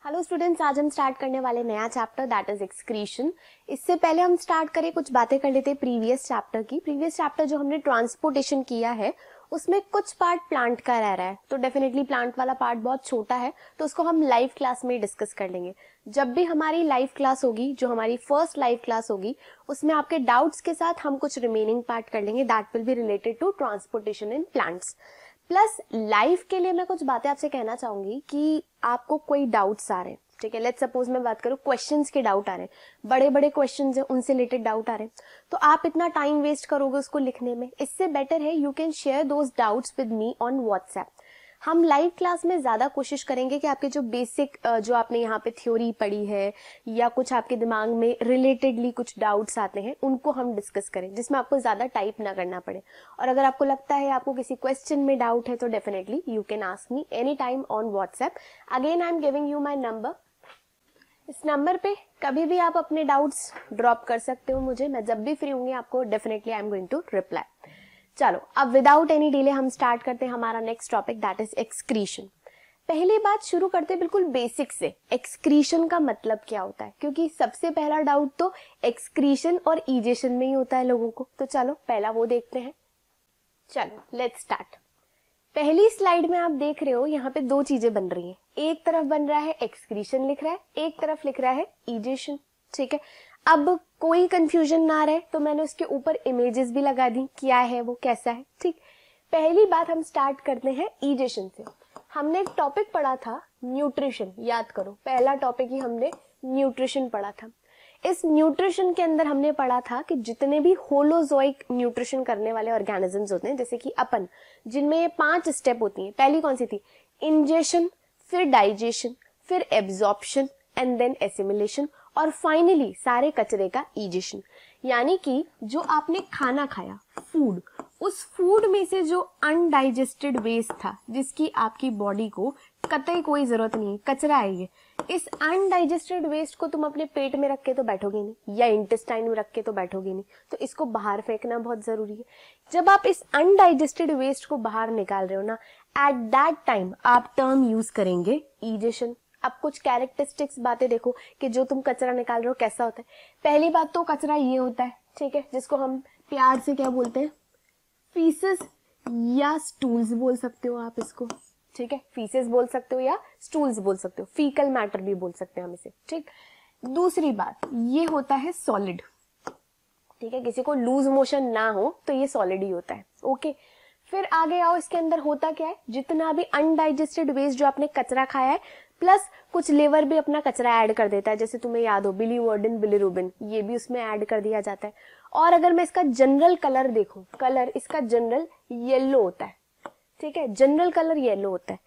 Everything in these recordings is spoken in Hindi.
हेलो स्टूडेंट्स, आज हम स्टार्ट करने वाले नया चैप्टर दैट इज एक्सक्रीशन। इससे पहले हम स्टार्ट करें कुछ बातें कर लेते हैं प्रीवियस चैप्टर की। प्रीवियस चैप्टर जो हमने ट्रांसपोर्टेशन किया है उसमें कुछ पार्ट प्लांट का रह रहा है, तो डेफिनेटली प्लांट वाला पार्ट बहुत छोटा है, तो उसको हम लाइव क्लास में डिस्कस कर लेंगे। जब भी हमारी लाइव क्लास होगी, जो हमारी फर्स्ट लाइव क्लास होगी, उसमें आपके डाउट्स के साथ हम कुछ रिमेनिंग पार्ट कर लेंगे that will be related to transportation in plants. Plus live के लिए मैं कुछ बातें आपसे कहना चाहूंगी कि आपको कोई डाउट्स आ रहे हैं, ठीक है, लेट्स सपोज मैं बात करूं क्वेश्चंस के डाउट आ रहे हैं, बड़े बड़े क्वेश्चंस हैं उनसे रिलेटेड डाउट आ रहे हैं, तो आप इतना टाइम वेस्ट करोगे उसको लिखने में, इससे बेटर है you can share those doubts with me on WhatsApp. हम लाइव क्लास में ज्यादा कोशिश करेंगे कि आपके जो बेसिक जो आपने यहाँ पे थ्योरी पढ़ी है या कुछ आपके दिमाग में रिलेटेडली कुछ डाउट्स आते हैं उनको हम डिस्कस करें, जिसमें आपको ज्यादा टाइप ना करना पड़े। और अगर आपको लगता है आपको किसी क्वेश्चन में डाउट है तो definitely you can ask me any time on WhatsApp. Again I am giving you my number. इस नंबर पे कभी भी आप अपने डाउट्स ड्रॉप कर सकते हो मुझे, मैं जब भी फ्री होंगी आपको definitely I am going to reply. चलो अब विदाउट एनी डिले हम स्टार्ट करते हैं हमारा next topic that is excretion. पहली बात शुरू करते हैं बिल्कुल बेसिक से, एक्सक्रीशन का मतलब क्या होता है, क्योंकि सबसे पहला डाउट तो एक्सक्रीशन और इजेशन में ही होता है लोगों को। तो चलो पहला वो देखते हैं। चलो लेट्स स्टार्ट। पहली स्लाइड में आप देख रहे हो यहाँ पे दो चीजें बन रही हैं, एक तरफ बन रहा है एक्सक्रीशन लिख रहा है, एक तरफ लिख रहा है इजेशन, ठीक है। अब कोई कंफ्यूजन ना रहे तो मैंने उसके ऊपर इमेजेस भी लगा दी, क्या है वो कैसा है, ठीक। पहली बात हम स्टार्ट करते हैं इजेशन से। हमने एक टॉपिक पढ़ा था न्यूट्रिशन, याद करो पहला टॉपिक ही हमने न्यूट्रिशन पढ़ा था। इस न्यूट्रिशन के अंदर हमने पढ़ा था कि जितने भी होलोजोइक न्यूट्रिशन करने वाले ऑर्गेनिजम्स होते हैं, जैसे कि अपन, जिनमें ये 5 स्टेप होती हैं। पहली कौन सी थी? इंजेशन, फिर डाइजेशन, फिर एब्जॉर्प्शन एंड देन एसिमिलेशन, और फाइनली सारे कचरे का इजेशन। यानी कि जो आपने खाना खाया, फूड, उस फूड में से जो अनडाइजेस्टेड वेस्ट था, जिसकी आपकी बॉडी को कतई कोई जरूरत नहीं है, कचरा है ये, इस अनडाइजेस्टेड वेस्ट को तुम अपने पेट में रख के तो बैठोगे नहीं, या इंटेस्टाइन में रख के तो बैठोगे नहीं, तो इसको बाहर फेंकना बहुत जरूरी है। जब आप इस अनडाइजेस्टेड वेस्ट को बाहर निकाल रहे हो ना, एट दैट टाइम आप टर्म यूज करेंगे इजेशन। अब कुछ कैरेक्टरिस्टिक्स बातें देखो कि जो तुम कचरा निकाल रहे हो कैसा होता है। पहली बात तो कचरा ये होता है, ठीक है, जिसको हम प्यार से क्या बोलते हैं, फीसेस या स्टूल्स बोल सकते हो आप इसको, ठीक है, फीसेस बोल सकते हो या स्टूल्स बोल सकते हो, फीकल मैटर भी बोल सकते हैं हम इसे, ठीक। दूसरी बात, ये होता है सॉलिड, ठीक है, किसी को लूज मोशन ना हो तो ये सॉलिड ही होता है, ओके। फिर आगे आओ, इसके अंदर होता क्या है, जितना भी अनडाइजेस्टेड वेस्ट जो आपने कचरा खाया है, प्लस कुछ लेवर भी अपना कचरा ऐड कर देता है, जैसे तुम्हें याद हो बिलीवर्डिन, बिलीरुबिन, ये भी उसमें ऐड कर दिया जाता है। और अगर मैं इसका जनरल कलर देखूं, कलर इसका जनरल येलो होता है, ठीक है, जनरल कलर येलो होता है।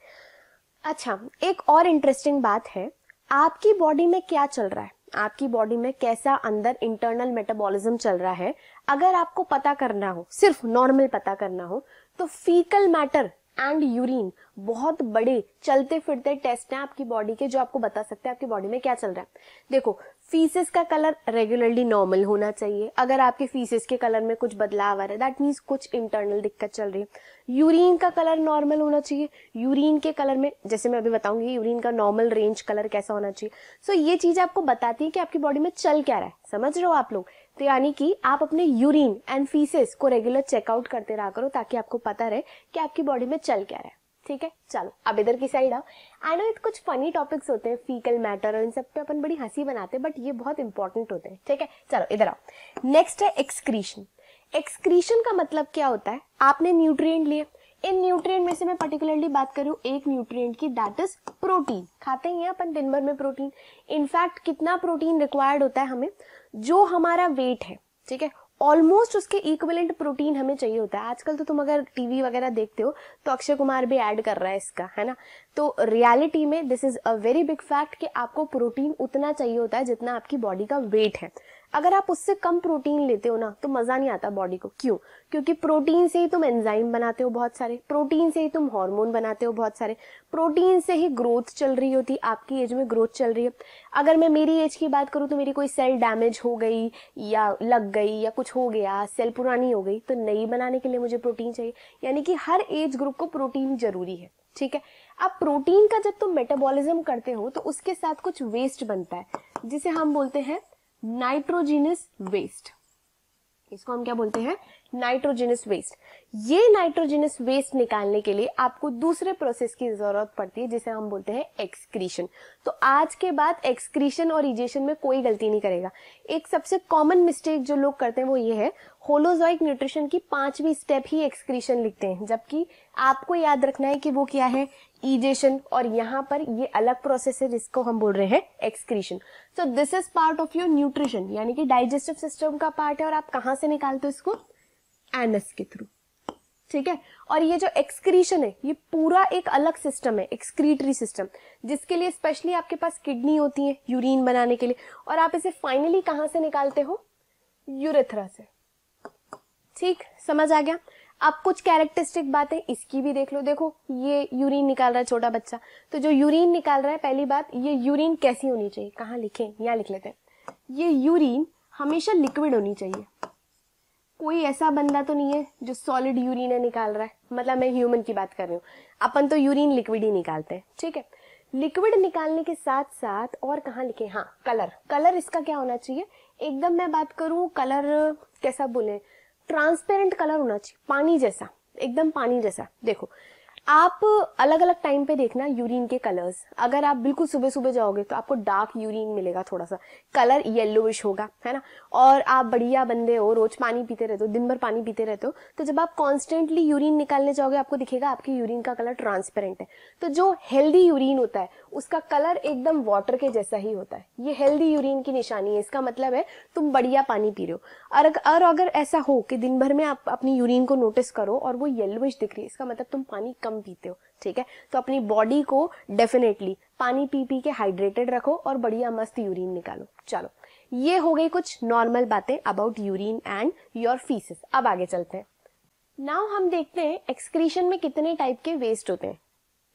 अच्छा, एक और इंटरेस्टिंग बात है, आपकी बॉडी में क्या चल रहा है, आपकी बॉडी में कैसा अंदर इंटरनल मेटाबॉलिज्म चल रहा है, अगर आपको पता करना हो, सिर्फ नॉर्मल पता करना हो, तो फीकल मैटर एंड यूरिन बहुत बड़े चलते फिरते टेस्ट हैं आपकी बॉडी के, जो आपको बता सकते हैं आपकी बॉडी में क्या चल रहा है। देखो, फीसेस का कलर रेगुलरली नॉर्मल होना चाहिए। अगर आपके फीसेस के कलर में कुछ बदलाव आ रहा है, दैट मीन्स कुछ इंटरनल दिक्कत चल रही है। यूरिन का कलर नॉर्मल होना चाहिए। यूरिन के कलर में, जैसे मैं अभी बताऊंगी, यूरिन का नॉर्मल रेंज कलर कैसा होना चाहिए। सो ये चीज आपको बताती है कि आपकी बॉडी में चल क्या रहा है, समझ रहे हो आप लोग। तो यानी कि आप अपने यूरिन एंड फीसेस को रेगुलर चेकआउट करते रहा करो, ताकि आपको पता रहे कि आपकी बॉडी में चल क्या रहा है, ठीक है। चलो अब इधर की साइड आओ। आई नो कुछ फनी टॉपिक्स होते हैं, फीकल मैटर, और इन सब पे अपन बड़ी हंसी बनाते हैं, बट ये बहुत इंपॉर्टेंट होते हैं, ठीक है। चलो इधर आओ। नेक्स्ट है एक्सक्रीशन। एक्सक्रीशन का मतलब क्या होता है, आपने न्यूट्रिएंट लिए, इन न्यूट्रिएंट में से मैं पर्टिकुलरली बात करूं एक न्यूट्रिएंट की, दैट इज प्रोटीन। खाते हैं अपन दिन भर में प्रोटीन। इनफैक्ट कितना प्रोटीन रिक्वायर्ड होता है हमें, जो हमारा वेट है, ठीक है, ऑलमोस्ट उसके इक्विवेलेंट प्रोटीन हमें चाहिए होता है। आजकल तो तुम अगर टीवी वगैरह देखते हो तो अक्षय कुमार भी ऐड कर रहा है इसका, है ना। तो रियलिटी में this is a very big fact कि आपको प्रोटीन उतना चाहिए होता है जितना आपकी बॉडी का वेट है। अगर आप उससे कम प्रोटीन लेते हो ना तो मजा नहीं आता बॉडी को। क्यों? क्योंकि प्रोटीन से ही तुम एंजाइम बनाते हो बहुत सारे, प्रोटीन से ही तुम हार्मोन बनाते हो बहुत सारे, प्रोटीन से ही ग्रोथ चल रही होती, आपकी एज में ग्रोथ चल रही है। अगर मैं मेरी एज की बात करूँ तो मेरी कोई सेल डैमेज हो गई या लग गई या कुछ हो गया, सेल पुरानी हो गई, तो नई बनाने के लिए मुझे प्रोटीन चाहिए। यानी कि हर एज ग्रुप को प्रोटीन जरूरी है, ठीक है। अब प्रोटीन का जब तुम मेटाबॉलिज्म करते हो तो उसके साथ कुछ वेस्ट बनता है जिसे हम बोलते हैं नाइट्रोजिनस वेस्ट। इसको हम क्या बोलते हैं? Nitrogenous waste. ये नाइट्रोजिनस वेस्ट निकालने के लिए आपको दूसरे प्रोसेस की जरूरत पड़ती है जिसे हम बोलते हैं एक्सक्रीशन। तो आज के बाद एक्सक्रीशन और इजेशन में कोई गलती नहीं करेगा। एक सबसे कॉमन मिस्टेक जो लोग करते हैं वो ये है, होलोजोइक न्यूट्रिशन की 5वीं स्टेप ही एक्सक्रीशन लिखते हैं, जबकि आपको याद रखना है कि वो क्या है? इजेशन। और यहाँ पर ये अलग प्रोसेस है जिसको हम बोल रहे हैं excretion. So this is part of your nutrition, यानी कि डाइजेस्टिव सिस्टम का पार्ट है। और आप कहाँ से निकालते हो इसको? एनस के थ्रू, ठीक है। और ये जो एक्सक्रीशन है ये पूरा एक अलग सिस्टम है, एक्सक्रीटरी सिस्टम, जिसके लिए स्पेशली आपके पास किडनी होती है यूरिन बनाने के लिए। और आप इसे फाइनली कहाँ से निकालते हो? यूरेथ्रा से। ठीक, समझ आ गया? अब कुछ कैरेक्टरिस्टिक बातें इसकी भी देख लो। देखो ये यूरिन निकाल रहा है छोटा बच्चा, तो जो यूरिन निकाल रहा है, पहली बात, ये यूरिन कैसी होनी चाहिए? कहाँ लिखें? यहाँ लिख लेते हैं। ये यूरिन हमेशा लिक्विड होनी चाहिए। कोई ऐसा बंदा तो नहीं है जो सॉलिड यूरिन है निकाल रहा है, मतलब मैं ह्यूमन की बात कर रही हूँ। अपन तो यूरिन लिक्विड ही निकालते हैं, ठीक है। लिक्विड निकालने के साथ साथ और कहाँ लिखे? हाँ, कलर। कलर इसका क्या होना चाहिए? एकदम मैं बात करूँ कलर कैसा बोले, ट्रांसपेरेंट कलर होना चाहिए, पानी जैसा, एकदम पानी जैसा। देखो आप अलग अलग टाइम पे देखना यूरिन के कलर्स। अगर आप बिल्कुल सुबह सुबह जाओगे तो आपको डार्क यूरिन मिलेगा, थोड़ा सा कलर येलोइश होगा, है ना। और आप बढ़िया बंदे हो, रोज पानी पीते रहते हो, दिन भर पानी पीते रहते हो, तो जब आप कॉन्स्टेंटली यूरिन निकालने जाओगे आपको दिखेगा आपकी यूरिन का कलर ट्रांसपेरेंट है। तो जो हेल्दी यूरिन होता है उसका कलर एकदम वाटर के जैसा ही होता है। ये हेल्दी यूरिन की निशानी है। इसका मतलब है तुम बढ़िया पानी पी रहे हो। और अगर ऐसा हो कि दिन भर में आप अपनी यूरिन को नोटिस करो और वो येलोइश दिख रही है, इसका मतलब तुम पानी कम पीते हो, ठीक है। तो अपनी बॉडी को डेफिनेटली पानी पी पी के हाइड्रेटेड रखो और बढ़िया मस्त यूरिन निकालो। चलो, ये हो गई कुछ नॉर्मल बातें about urine and your faeces. अब आगे चलते हैं। नाउ हम देखते हैं एक्सक्रीशन में कितने टाइप के वेस्ट होते हैं।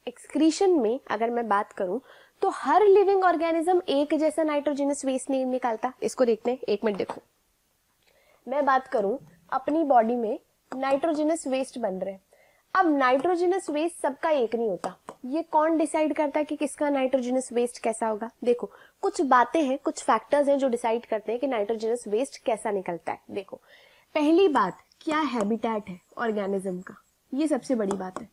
एक्सक्रीशन में अगर मैं बात करूं तो हर लिविंग ऑर्गेनिज्म एक जैसा नाइट्रोजनस वेस्ट नहीं निकालता। इसको देखते हैं, एक मिनट देखो। मैं बात करूं अपनी बॉडी में नाइट्रोजनस वेस्ट बन रहे हैं। अब नाइट्रोजनस वेस्ट सबका एक नहीं होता। ये कौन डिसाइड करता है कि किसका नाइट्रोजनस वेस्ट कैसा होगा? देखो कुछ बातें हैं, कुछ फैक्टर्स हैं जो डिसाइड करते हैं कि नाइट्रोजनस वेस्ट कैसा निकलता है। देखो पहली बात, क्या हैबिटेट है ऑर्गेनिज्म का, ये सबसे बड़ी बात है।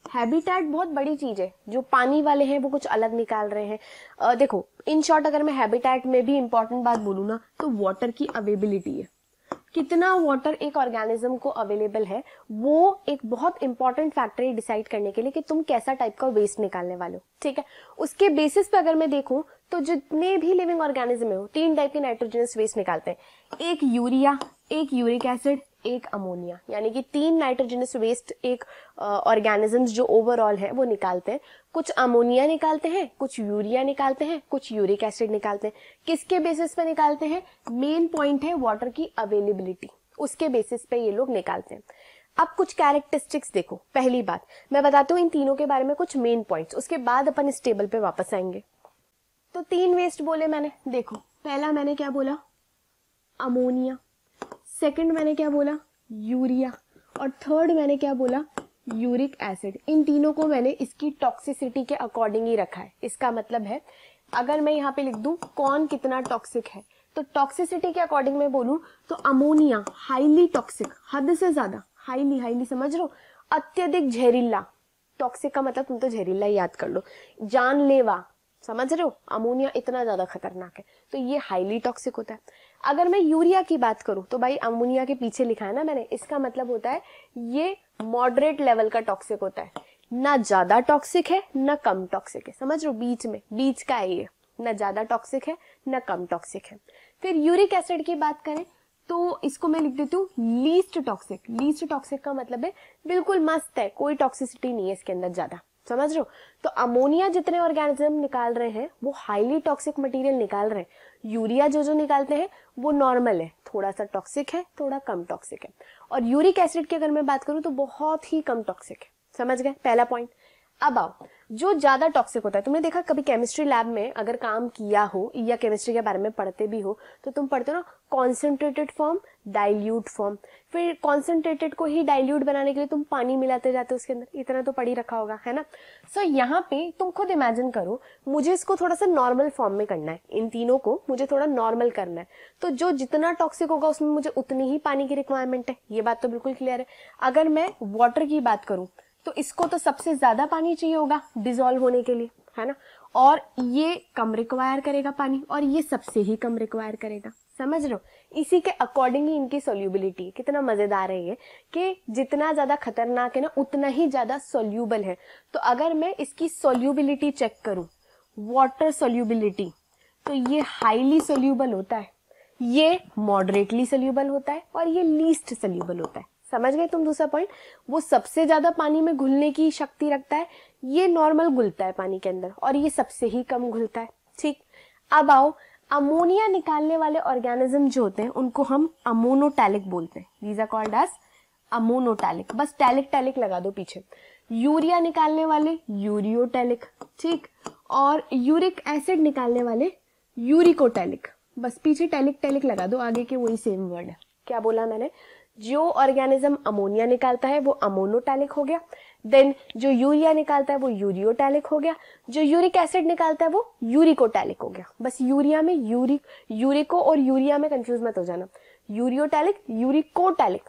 हैबिटेट बहुत बड़ी चीज है। जो पानी वाले हैं वो कुछ अलग निकाल रहे हैं। देखो इन शॉर्ट अगर मैं हैबिटेट में भी इंपॉर्टेंट बात बोलूँ ना तो वाटर की अवेलेबिलिटी है। कितना वाटर एक ऑर्गेनिज्म को अवेलेबल है वो एक बहुत इंपॉर्टेंट फैक्टर है डिसाइड करने के लिए कि तुम कैसा टाइप का वेस्ट निकालने वाले हो, ठीक है। उसके बेसिस पे अगर मैं देखूं तो जितने भी लिविंग ऑर्गेनिज्म है वो 3 टाइप के नाइट्रोजनस वेस्ट निकालते हैं। एक यूरिया, एक यूरिक एसिड, एक अमोनिया। यानी कि 3 नाइट्रोजनस वेस्ट एक ऑर्गेनिजम्स जो ओवरऑल है वो निकालते हैं। कुछ अमोनिया निकालते हैं, कुछ यूरिया निकालते हैं, कुछ यूरिक एसिड निकालते हैं। किसके बेसिस पे निकालते हैं? मेन पॉइंट है वाटर की अवेलेबिलिटी, उसके बेसिस पे ये लोग निकालते हैं। अब कुछ कैरेक्टरिस्टिक्स देखो। पहली बात मैं बताती हूँ इन तीनों के बारे में कुछ मेन पॉइंट्स, उसके बाद अपन इस टेबल पे वापस आएंगे। तो 3 वेस्ट बोले मैंने। देखो पहला मैंने क्या बोला? अमोनिया। सेकंड मैंने क्या बोला? यूरिया। और थर्ड मैंने क्या बोला? Uric acid. इन तीनों को मैंने इसकी टॉक्सिसिटी के अकॉर्डिंग ही रखा है। इसका मतलब है अगर मैं यहाँ पे लिख दूं कौन कितना टॉक्सिक है तो टॉक्सिसिटी के अकॉर्डिंग मैं बोलूं तो अमोनिया हाईली टॉक्सिक, हद से ज्यादा हाईली, समझ रहे हो, अत्यधिक जहरीला। टॉक्सिक का मतलब तुम तो जहरीला ही याद कर लो, जानलेवा, समझ रहे हो। अमोनिया इतना ज्यादा खतरनाक है तो ये हाईली टॉक्सिक होता है। अगर मैं यूरिया की बात करूं तो भाई अमोनिया के पीछे लिखा है ना मैंने, इसका मतलब होता है ये मॉडरेट लेवल का टॉक्सिक होता है। ना ज्यादा टॉक्सिक है ना कम टॉक्सिक है, समझ रहे हो, बीच में, बीच का है ये, ना ज्यादा टॉक्सिक है ना कम टॉक्सिक है। फिर यूरिक एसिड की बात करें तो इसको मैं लिख देती हूँ लीस्ट टॉक्सिक। लीस्ट टॉक्सिक का मतलब है बिल्कुल मस्त है, कोई टॉक्सिसिटी नहीं है इसके अंदर ज्यादा, समझ रहे हो? तो अमोनिया जितने ऑर्गेनिज्म निकाल रहे हैं वो हाईली टॉक्सिक मटेरियल निकाल रहे हैं। यूरिया जो जो निकालते हैं वो नॉर्मल है, थोड़ा सा टॉक्सिक है, थोड़ा कम टॉक्सिक है। और यूरिक एसिड की अगर मैं बात करूं तो बहुत ही कम टॉक्सिक है। समझ गए पहला पॉइंट। अब आओ, जो ज्यादा टॉक्सिक होता है, तुमने देखा कभी केमिस्ट्री लैब में अगर काम किया हो या केमिस्ट्री के बारे में पढ़ते भी हो तो तुम पढ़ते हो ना कॉन्सेंट्रेटेड फॉर्म, डाइल्यूट फॉर्म। फिर कॉन्सेंट्रेटेड को ही डाइल्यूट बनाने के लिए तुम पानी मिलाते जाते हो उसके अंदर, इतना तो पढ़ ही रखा होगा, है ना? सो यहाँ पे तुम खुद इमेजिन करो, मुझे इसको थोड़ा सा नॉर्मल फॉर्म में करना है, इन तीनों को मुझे थोड़ा नॉर्मल करना है, तो जो जितना टॉक्सिक होगा उसमें मुझे उतनी ही पानी की रिक्वायरमेंट है। ये बात तो बिल्कुल क्लियर है। अगर मैं वाटर की बात करूं तो इसको तो सबसे ज्यादा पानी चाहिए होगा डिसॉल्व होने के लिए, है ना? और ये कम रिक्वायर करेगा पानी, और ये सबसे ही कम रिक्वायर करेगा। समझ रहे हो? इसी के अकॉर्डिंग ही इनकी सोल्यूबिलिटी। कितना मजेदार है ये कि जितना ज्यादा खतरनाक है ना उतना ही ज्यादा सोल्यूबल है। तो अगर मैं इसकी सोल्यूबिलिटी चेक करूं, वाटर सोल्यूबिलिटी, तो ये हाईली सोल्यूबल होता है, ये मॉडरेटली सोल्यूबल होता है, और ये लीस्ट सोल्यूबल होता है। समझ गए तुम दूसरा पॉइंट? वो सबसे ज्यादा पानी में घुलने की शक्ति रखता है, ये नॉर्मल घुलता है पानी के अंदर, और ये सबसे ही कम घुलता है। ठीक, अब आओ, अमोनिया निकालने वाले ऑर्गेनिज्म जो होते हैं उनको हम अमोनोटैलिक बोलते हैं। These are called as ammonotelic. बस टैलिक टैलिक लगा दो पीछे। यूरिया निकालने वाले यूरियोटैलिक, ठीक, और यूरिक एसिड निकालने वाले यूरिकोटैलिक। बस पीछे टैलिक टैलिक लगा दो, आगे के वही सेम वर्ड है। क्या बोला मैंने? जो ऑर्गेनिज्म अमोनिया निकालता है वो अमोनोटैलिक हो गया, देन जो यूरिया निकालता है वो यूरियोटैलिक हो गया, जो यूरिक एसिड निकालता है वो यूरिकोटैलिक हो गया। बस यूरिया में यूरिको और यूरिया में कंफ्यूज मत हो जाना, यूरियोटैलिक, यूरिकोटैलिक,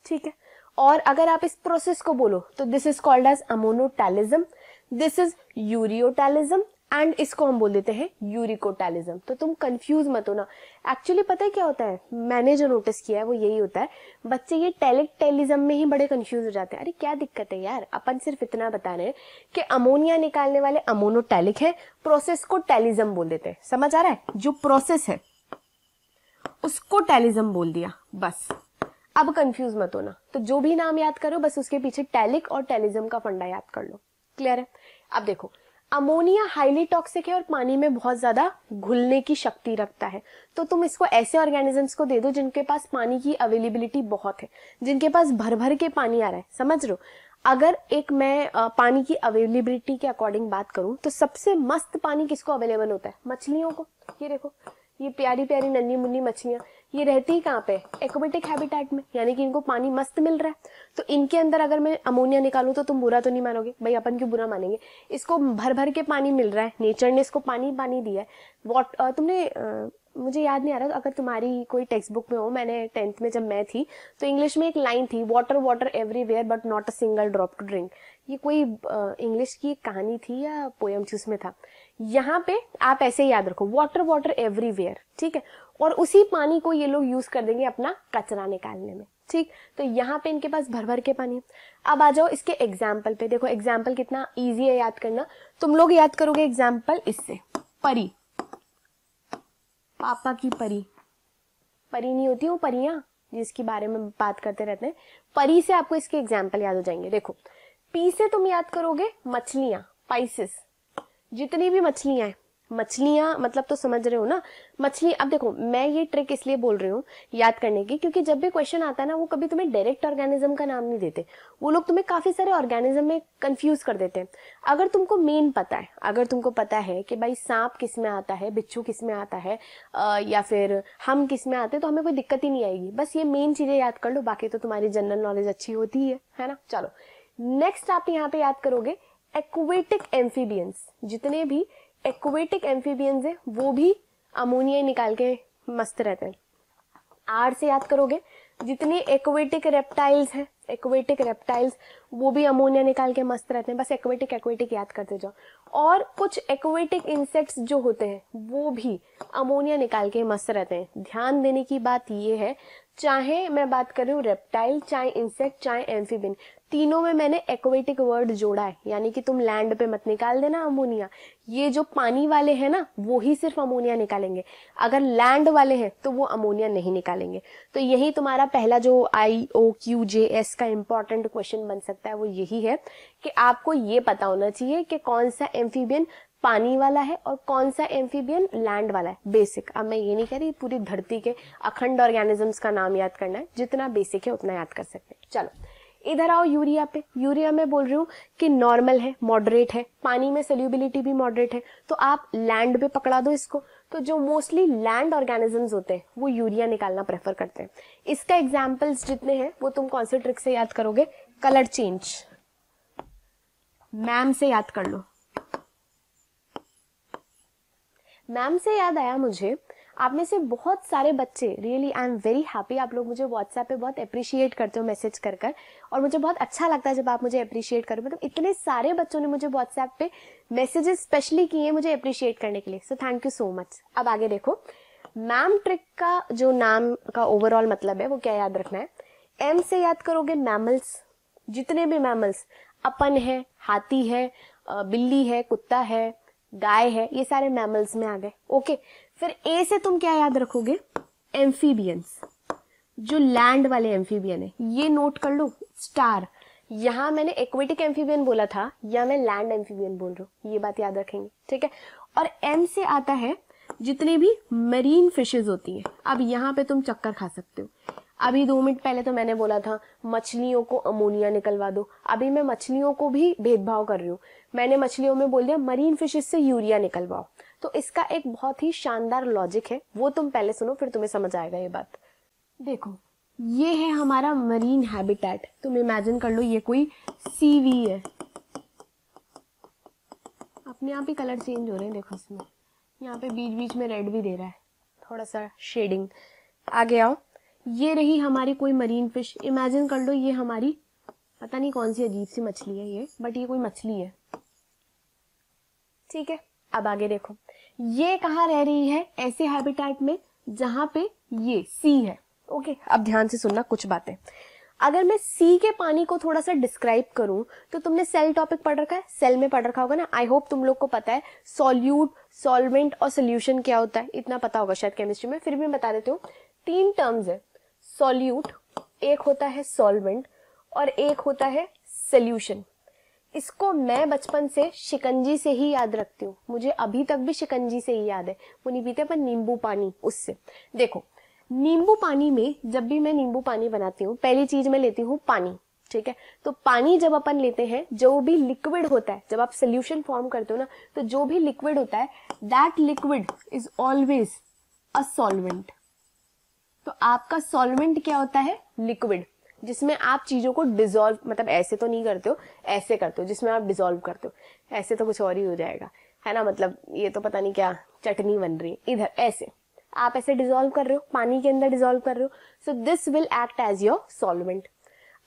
ठीक है? और अगर आप इस प्रोसेस को बोलो तो this is called as ammonotelism, this is ureotelism, and इसको हम बोल देते हैं यूरिकोटैलिज्म। तो तुम कंफ्यूज मत हो ना। एक्चुअली पता है क्या होता है, मैंने जो नोटिस किया है वो यही होता है, बच्चे ये टैलिक टैलिज्म में ही बड़े कंफ्यूज हो जाते हैं। अरे क्या दिक्कत है यार, अपन सिर्फ इतना बता रहे हैं कि अमोनिया निकालने वाले अमोनोटैलिक है, प्रोसेस को टैलिज्म बोल देते हैं। समझ आ रहा है? जो प्रोसेस है उसको टैलिज्म बोल दिया, बस। अब कंफ्यूज मत होना। तो जो भी नाम याद करो बस उसके पीछे टैलिक और टैलिज्म का फंडा याद कर लो। क्लियर है? अब देखो, अमोनिया हाईली टॉक्सिक है और पानी में बहुत ज्यादा घुलने की शक्ति रखता है। तो तुम इसको ऐसे ऑर्गेनिजम्स को दे दो जिनके पास पानी की अवेलेबिलिटी बहुत है, जिनके पास भर भर के पानी आ रहा है। समझ रहे हो? अगर एक मैं पानी की अवेलेबिलिटी के अकॉर्डिंग बात करूं तो सबसे मस्त पानी किसको अवेलेबल होता है? मछलियों को। ये देखो, ये प्यारी प्यारी नन्ही मुन्नी मछलियां, ये रहती ही कहाँ पे? एक्वेटिक हैबिटेट में, यानी कि इनको पानी मस्त मिल रहा है। तो इनके अंदर अगर मैं अमोनिया निकालूं तो तुम बुरा तो नहीं मानोगे भाई, अपन क्यों बुरा मानेंगे? इसको भर भर के पानी मिल रहा है, नेचर ने इसको पानी पानी दिया है। तुमने मुझे याद नहीं आ रहा, अगर तुम्हारी कोई टेक्स्ट बुक में हो, मैंने 10th में जब मैं थी तो इंग्लिश में एक लाइन थी, water water everywhere but not a single drop to drink. ये कोई इंग्लिश की कहानी थी या पोएम थी, उसमें था। यहाँ पे आप ऐसे याद रखो, वाटर वाटर एवरीवेयर, ठीक है? और उसी पानी को ये लोग यूज कर देंगे अपना कचरा निकालने में, ठीक? तो यहाँ पे इनके पास भर भर के पानी है। अब आ जाओ इसके एग्जाम्पल पे। देखो एग्जाम्पल कितना इजी है याद करना। तुम लोग याद करोगे एग्जाम्पल इससे, परी, पापा की परी। परी नहीं होती वो परियां जिसके बारे में बात करते रहते हैं, परी से आपको इसके एग्जाम्पल याद हो जाएंगे। देखो, पी से तुम याद करोगे मछलियां, पाइसेस, जितनी भी मछलियां हैं, मछलियां मतलब तो समझ रहे हो ना, मछली। अब देखो, मैं ये ट्रिक इसलिए बोल रही हूँ याद करने की, क्योंकि जब भी क्वेश्चन आता है ना वो कभी तुम्हें डायरेक्ट ऑर्गेनिज्म का नाम नहीं देते, वो लोग तुम्हें काफी सारे ऑर्गेनिज्म में कंफ्यूज कर देते हैं। अगर तुमको मेन पता है, अगर तुमको पता है कि भाई सांप किस में आता है, बिच्छू किस में आता है, या फिर हम किस में आते हैं, तो हमें कोई दिक्कत ही नहीं आएगी। बस ये मेन चीजें याद कर लो, बाकी तो तुम्हारी जनरल नॉलेज अच्छी होती है ना? चलो नेक्स्ट आप यहाँ पे याद करोगे एक्वेटिक एम्फीबियंस। जितने भी एक्वेटिक एम्फीबियंस है वो भी अमोनिया निकाल के मस्त रहते हैं। आर से याद करोगे जितने एक्वेटिक रेप्टाइल्स हैं, एक्वेटिक रेप्टाइल्स वो भी अमोनिया निकाल के मस्त रहते हैं। बस एक्वेटिक एक्वेटिक याद करते जाओ। और कुछ एक्वेटिक इंसेक्ट्स जो होते हैं वो भी अमोनिया निकाल के मस्त रहते हैं। ध्यान देने की बात ये है, चाहे मैं बात कर रही हूँ रेप्टाइल, चाहे इंसेक्ट, चाहे एम्फीबियन, तीनों में मैंने एक्वेटिक वर्ड जोड़ा है, यानी कि तुम लैंड पे मत निकाल देना अमोनिया। ये जो पानी वाले हैं ना वो ही सिर्फ अमोनिया निकालेंगे, अगर लैंड वाले हैं तो वो अमोनिया नहीं निकालेंगे। तो यही तुम्हारा पहला जो IOQJS का इंपॉर्टेंट क्वेश्चन बन सकता है, वो यही है कि आपको ये पता होना चाहिए कि कौन सा एम्फीबियन पानी वाला है और कौन सा एम्फीबियन लैंड वाला है। बेसिक, अब मैं ये नहीं कह रही पूरी धरती के अखंड ऑर्गेनिजम्स का नाम याद करना है, जितना बेसिक है उतना याद कर सकते हैं। चलो इधर आओ यूरिया पे। यूरिया में बोल रही हूँ कि नॉर्मल है, मॉडरेट है, पानी में सोल्यूबिलिटी भी मॉडरेट है, तो आप लैंड पे पकड़ा दो इसको। तो जो मोस्टली लैंड ऑर्गेनिजम्स होते हैं वो यूरिया निकालना प्रेफर करते हैं। इसका एग्जाम्पल्स जितने हैं वो तुम कौन से ट्रिक से याद करोगे? कलर चेंज, मैम से याद कर लो। मैम से याद आया मुझे, आप में से बहुत सारे बच्चे, really I am very happy, आप लोग मुझे व्हाट्सएप पे बहुत अप्रिशिएट करते हो मैसेज कर कर, और मुझे बहुत अच्छा लगता है जब आप मुझे अप्रिशिएट करो। मतलब इतने सारे बच्चों ने मुझे व्हाट्सएप पे मैसेजेस स्पेशली किए मुझे अप्रिशिएट करने के लिए, so thank you so much. अब आगे देखो, मैम ट्रिक का जो नाम का ओवरऑल मतलब है वो क्या याद रखना है? एम से याद करोगे मैमल्स, जितने भी मैमल्स, अपन है, हाथी है, बिल्ली है, कुत्ता है, गाय है, ये सारे मैमल्स में आ गए। ओके, फिर ए से तुम क्या याद रखोगे? एम्फीबियंस, जो लैंड वाले एम्फीबियन है, ये नोट कर लो स्टार। यहां मैंने एक्वेटिक एम्फीबियन बोला था या मैं लैंड एम्फीबियन बोल रहा हूँ, ये बात याद रखेंगे, ठीक है। और एम से आता है जितने भी मरीन फिशेज होती हैं। अब यहाँ पे तुम चक्कर खा सकते हो। अभी 2 मिनट पहले तो मैंने बोला था मछलियों को अमोनिया निकलवा दो, अभी मैं मछलियों को भी भेदभाव कर रही हूँ, मैंने मछलियों में बोल दिया मरीन फिशेस से यूरिया निकलवाओ। तो इसका एक बहुत ही शानदार लॉजिक है, वो तुम पहले सुनो फिर तुम्हें समझ आएगा ये बात। देखो, ये है हमारा मरीन हैबिटेट, तुम इमेजिन कर लो ये कोई सीवी है। अपने आप ही कलर चेंज हो रहे हैं, देखो इसमें, यहाँ पे बीच बीच में रेड भी दे रहा है, थोड़ा सा शेडिंग। आगे आओ, ये रही हमारी कोई मरीन फिश, इमेजिन कर लो ये हमारी पता नहीं कौन सी अजीब सी मछली है ये, बट ये कोई मछली है, ठीक है। अब आगे देखो, ये कहाँ रह रही है? ऐसे हैबिटेट में जहां पे ये सी है। ओके, अब ध्यान से सुनना कुछ बातें। अगर मैं सी के पानी को थोड़ा सा डिस्क्राइब करूं तो तुमने सेल टॉपिक पढ़ रखा है, सेल में पढ़ रखा होगा ना, आई होप तुम लोग को पता है सॉल्यूट, सॉल्वेंट और सोल्यूशन क्या होता है, इतना पता होगा शायद केमिस्ट्री में, फिर भी मैं बता देती हूँ। 3 टर्म्स है सॉल्यूट, एक होता है सॉल्वेंट और एक होता है सोल्यूशन। इसको मैं बचपन से शिकंजी से ही याद रखती हूँ, मुझे अभी तक भी शिकंजी से ही याद है, वो नहीं पीते अपन नींबू पानी, उससे। देखो, नींबू पानी में जब भी मैं नींबू पानी बनाती हूँ, पहली चीज मैं लेती हूँ पानी, ठीक है। तो पानी जब अपन लेते हैं, जो भी लिक्विड होता है, जब आप सोल्यूशन फॉर्म करते हो ना, तो जो भी लिक्विड होता है, that liquid is always a solvent. तो आपका सॉल्वेंट क्या होता है? लिक्विड, जिसमें आप चीजों को डिसॉल्व, मतलब ऐसे तो नहीं करते हो, ऐसे करते हो, जिसमें आप डिसॉल्व करते हो, ऐसे तो कुछ और ही हो जाएगा, है ना, मतलब ये तो पता नहीं क्या चटनी बन रही है, इधर ऐसे आप ऐसे डिसॉल्व कर रहे हो, पानी के अंदर डिसॉल्व कर रहे हो, so this will act as your solvent.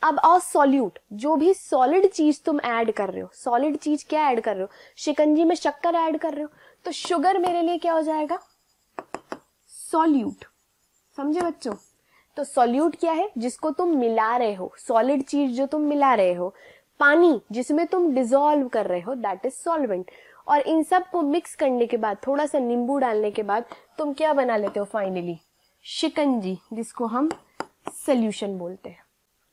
अब आओ सॉल्यूट, जो भी सॉलिड चीज तुम ऐड कर रहे हो, सॉलिड चीज क्या ऐड कर रहे हो? शिकंजी में शक्कर ऐड कर रहे हो, तो शुगर मेरे लिए क्या हो जाएगा? सॉल्यूट। समझे बच्चों? तो सॉल्यूट क्या है? जिसको तुम मिला रहे हो, सॉलिड चीज जो तुम मिला रहे हो, पानी जिसमें तुम डिसॉल्व कर रहे हो, दैट इज सॉल्वेंट। और इन सब को मिक्स करने के बाद, थोड़ा सा नींबू डालने के बाद तुम क्या बना लेते हो फाइनली? शिकंजी, जिसको हम सोल्यूशन बोलते हैं,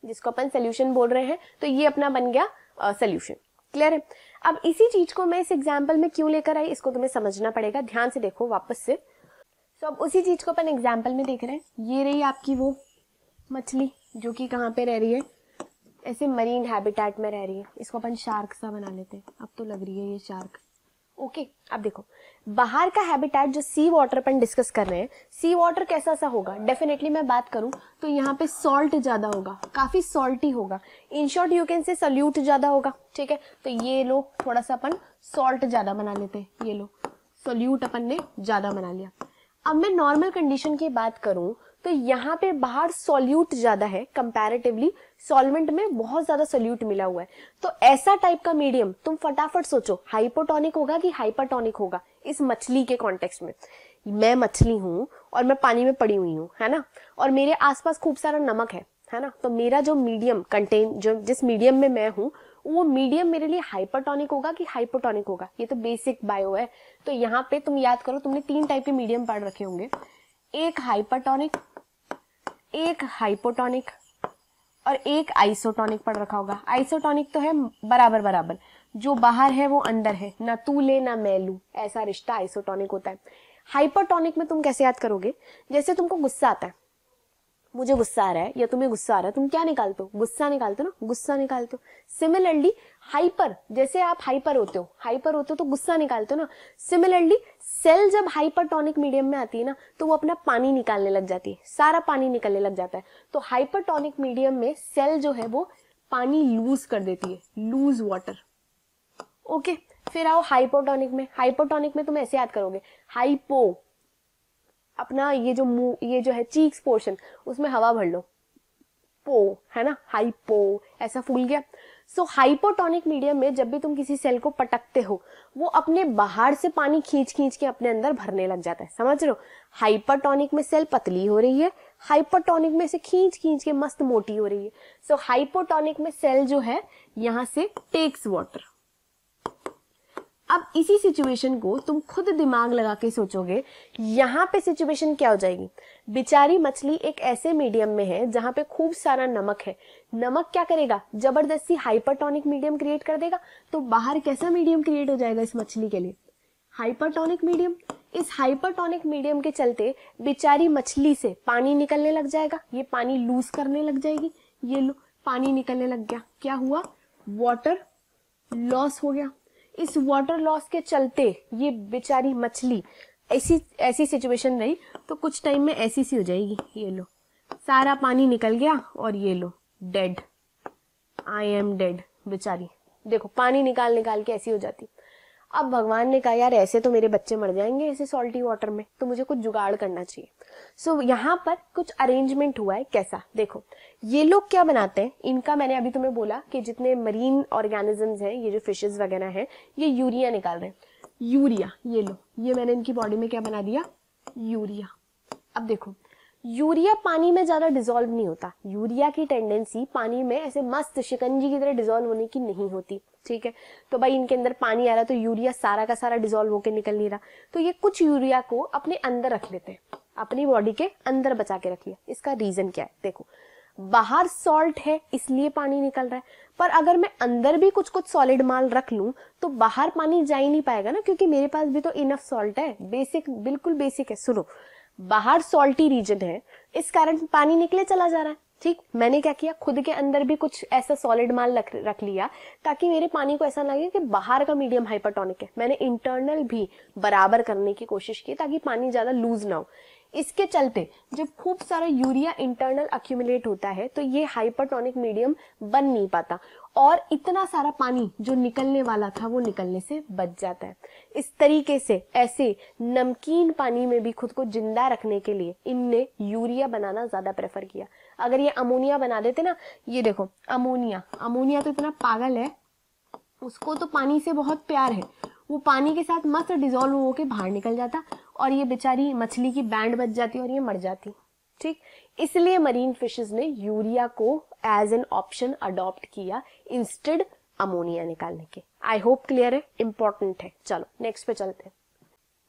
जिसको अपन सोल्यूशन बोल रहे हैं, तो ये अपना बन गया सोल्यूशन। क्लियर है? अब इसी चीज को मैं इस एग्जाम्पल में क्यों लेकर आई, इसको तुम्हें समझना पड़ेगा, ध्यान से देखो वापस से। तो अब उसी चीज को अपन एग्जाम्पल में देख रहे हैं। ये रही आपकी वो मछली जो कि कहाँ पे रह रही है? ऐसे मरीन हैबिटेट में रह रही है, इसको अपन शार्क सा बना लेते हैं, अब तो लग रही है ये शार्क। ओके, अब देखो, बाहर का हैबिटेट जो सी वाटर अपन डिस्कस कर रहे हैं, सी वाटर कैसा सा होगा? डेफिनेटली मैं बात करूं तो यहाँ पे सॉल्ट ज्यादा होगा, काफी सॉल्टी होगा, in short you can say solute ज्यादा होगा, ठीक है। तो ये लो, थोड़ा सा अपन सॉल्ट ज्यादा बना लेते हैं, ये लो सॉल्यूट अपन ने ज्यादा बना लिया। अब मैं नॉर्मल कंडीशन की बात करूं तो यहाँ पे बाहर सॉल्यूट ज्यादा है कंपैरेटिवली, सॉल्वेंट में बहुत ज्यादा सॉल्यूट मिला हुआ है। तो ऐसा टाइप का मीडियम तुम फटाफट सोचो, हाइपोटोनिक होगा कि हाइपरटोनिक होगा इस मछली के कॉन्टेक्स्ट में? मैं मछली हूँ और मैं पानी में पड़ी हुई हूँ, है ना, और मेरे आसपास खूब सारा नमक है ना, तो मेरा जो मीडियम जो जिस मीडियम में मैं हूँ वो मीडियम मेरे लिए हाइपरटोनिक होगा कि हाइपोटोनिक होगा, ये तो बेसिक बायो है। तो यहाँ पे तुम याद करो, तुमने 3 टाइप के मीडियम पढ़ रखे होंगे, एक हाइपरटोनिक, एक हाइपोटोनिक और एक आइसोटोनिक पढ़ रखा होगा। आइसोटोनिक तो है बराबर बराबर, जो बाहर है वो अंदर है, ना तू ले ना मैं लू, ऐसा रिश्ता आइसोटोनिक होता है। हाइपरटोनिक में तुम कैसे याद करोगे, जैसे तुमको गुस्सा आता है, मुझे गुस्सा आ रहा है या तुम्हें गुस्सा आ रहा है, तुम क्या निकालते हो, गुस्सा निकालते हो ना, गुस्सा निकालते हो। सिमिलरली हाइपर, जैसे आप हाइपर होते हो तो गुस्सा निकालते हो ना। सिमिलरली सेल जब हाइपरटोनिक मीडियम में आती है ना तो वो अपना पानी निकालने लग जाती है, सारा पानी निकलने लग जाता है। तो हाइपरटोनिक मीडियम में सेल जो है वो पानी लूज कर देती है, लूज वाटर। ओके, फिर आओ हाइपोटोनिक में। हाइपोटोनिक में तुम ऐसे याद करोगे, हाइपो अपना ये जो मुंह, ये जो है चीक्स पोर्शन, उसमें हवा भर लो, पो, है ना, हाइपो, ऐसा फूल गया। सो हाइपोटोनिक मीडियम में जब भी तुम किसी सेल को पटकते हो वो अपने बाहर से पानी खींच खींच के अपने अंदर भरने लग जाता है, समझ रहे हो। हाइपरटोनिक में सेल पतली हो रही है, हाइपरटोनिक में से खींच खींच के मस्त मोटी हो रही है। सो हाइपोटोनिक में सेल जो है यहां से टेक्स वाटर। अब इसी सिचुएशन को तुम खुद दिमाग लगा के सोचोगे, यहाँ पे सिचुएशन क्या हो जाएगी। बेचारी मछली एक ऐसे मीडियम में है जहां पे खूब सारा नमक है, नमक क्या करेगा, जबरदस्ती हाइपरटोनिक मीडियम क्रिएट कर देगा। तो बाहर कैसा मीडियम क्रिएट हो जाएगा इस मछली के लिए, हाइपरटोनिक मीडियम। इस हाइपरटोनिक मीडियम के चलते बेचारी मछली से पानी निकलने लग जाएगा, ये पानी लूज करने लग जाएगी, ये लो पानी निकलने लग गया, क्या हुआ, वाटर लॉस हो गया। इस वाटर लॉस के चलते ये बेचारी मछली ऐसी सिचुएशन रही तो कुछ टाइम में ऐसी सी हो जाएगी, ये लो सारा पानी निकल गया और ये लो डेड, आई एम डेड। बेचारी देखो पानी निकाल निकाल के ऐसी हो जाती। अब भगवान ने कहा यार ऐसे तो मेरे बच्चे मर जाएंगे ऐसे सॉल्टी वाटर में, तो मुझे कुछ जुगाड़ करना चाहिए। सो यहाँ पर कुछ अरेंजमेंट हुआ है, कैसा देखो, ये लोग क्या बनाते हैं, इनका मैंने अभी तुम्हें बोला कि जितने मरीन ऑर्गेनिजम्स हैं, ये जो फिशेस वगैरह हैं, ये यूरिया निकाल रहे हैं। यूरिया, ये लो, ये मैंने इनकी बॉडी में क्या बना दिया, यूरिया। अब देखो यूरिया पानी में ज्यादा डिसॉल्व नहीं होता, यूरिया की टेंडेंसी पानी में ऐसे मस्त शिकंजी की तरह डिसॉल्व होने की नहीं होती, ठीक है। तो भाई इनके अंदर पानी आ रहा तो यूरिया सारा का सारा डिसॉल्व होकर निकल नहीं रहा, तो ये कुछ यूरिया को अपने अंदर रख लेते हैं, अपनी बॉडी के अंदर बचा के रख लिया। इसका रीजन क्या है, देखो बाहर सॉल्ट है इसलिए पानी निकल रहा है, पर अगर मैं अंदर भी कुछ कुछ सॉलिड माल रख लूं तो बाहर पानी जा ही नहीं पाएगा ना, क्योंकि मेरे पास भी तो इनफ सॉल्ट है। बेसिक, बिल्कुल बेसिक है। सुनो, बाहर सॉल्टी रीजन है, इस कारण पानी निकले चला जा रहा है, ठीक। मैंने क्या किया, खुद के अंदर भी कुछ ऐसा सॉलिड माल रख लिया ताकि मेरे पानी को ऐसा लगे कि बाहर का मीडियम हाइपरटोनिक है। मैंने इंटरनल भी बराबर करने की कोशिश की ताकि पानी ज्यादा लूज ना हो। इसके चलते जब खूब सारा यूरिया इंटरनल अक्यूमुलेट होता है तो ये हाइपरटोनिक मीडियम बन नहीं पाता और इतना सारा पानी जो निकलने वाला था वो निकलने से बच जाता है। इस तरीके से ऐसे नमकीन पानी में भी खुद को जिंदा रखने के लिए इनने यूरिया बनाना ज्यादा प्रेफर किया। अगर ये अमोनिया बना देते ना, ये देखो अमोनिया तो इतना पागल है, उसको तो पानी से बहुत प्यार है, वो पानी के साथ मस्त डिजोल्व होके बाहर निकल जाता और ये बेचारी मछली की बैंड बच जाती और ये मर जाती, ठीक। इसलिए मरीन फिशेस ने यूरिया को एज एन ऑप्शन अडॉप्ट किया इंस्टेड अमोनिया निकालने के। आई होप क्लियर है, इंपॉर्टेंट है। चलो नेक्स्ट पे चलते हैं।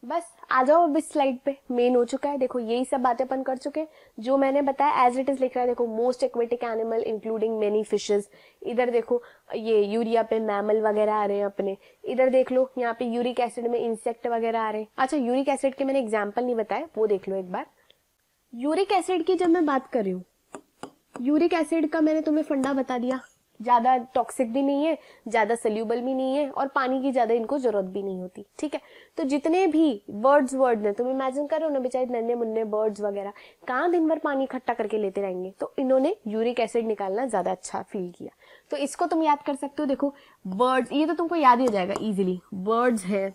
बस आ जाओ अब इस स्लाइड पे, मेन हो चुका है। देखो यही सब बातें अपन कर चुके हैं जो मैंने बताया, एज इट इज लिख रहा है। देखो most aquatic animal including many fishes. इधर देखो ये यूरिया पे मैमल वगैरह आ रहे हैं अपने। इधर देख लो यहाँ पे यूरिक एसिड में इंसेक्ट वगैरह आ रहे हैं। अच्छा यूरिक एसिड के मैंने एग्जाम्पल नहीं बताया, वो देख लो एक बार। यूरिक एसिड की जब मैं बात कर रही हूँ, यूरिक एसिड का मैंने तुम्हें फंडा बता दिया, ज्यादा टॉक्सिक भी नहीं है, ज्यादा सोल्यूबल भी नहीं है और पानी की ज्यादा इनको जरूरत भी नहीं होती, ठीक है। तो जितने भी वर्ड ने, तुम इमेजिन करो ना बेचारे नन्हे मुन्ने बर्ड्स वगैरह कहाँ दिन भर पानी इकट्ठा करके लेते रहेंगे, तो इन्होंने यूरिक एसिड निकालना ज्यादा अच्छा फील किया। तो इसको तुम याद कर सकते हो। देखो बर्ड्स, ये तो तुमको याद ही हो जाएगा इजिली, बर्ड्स है,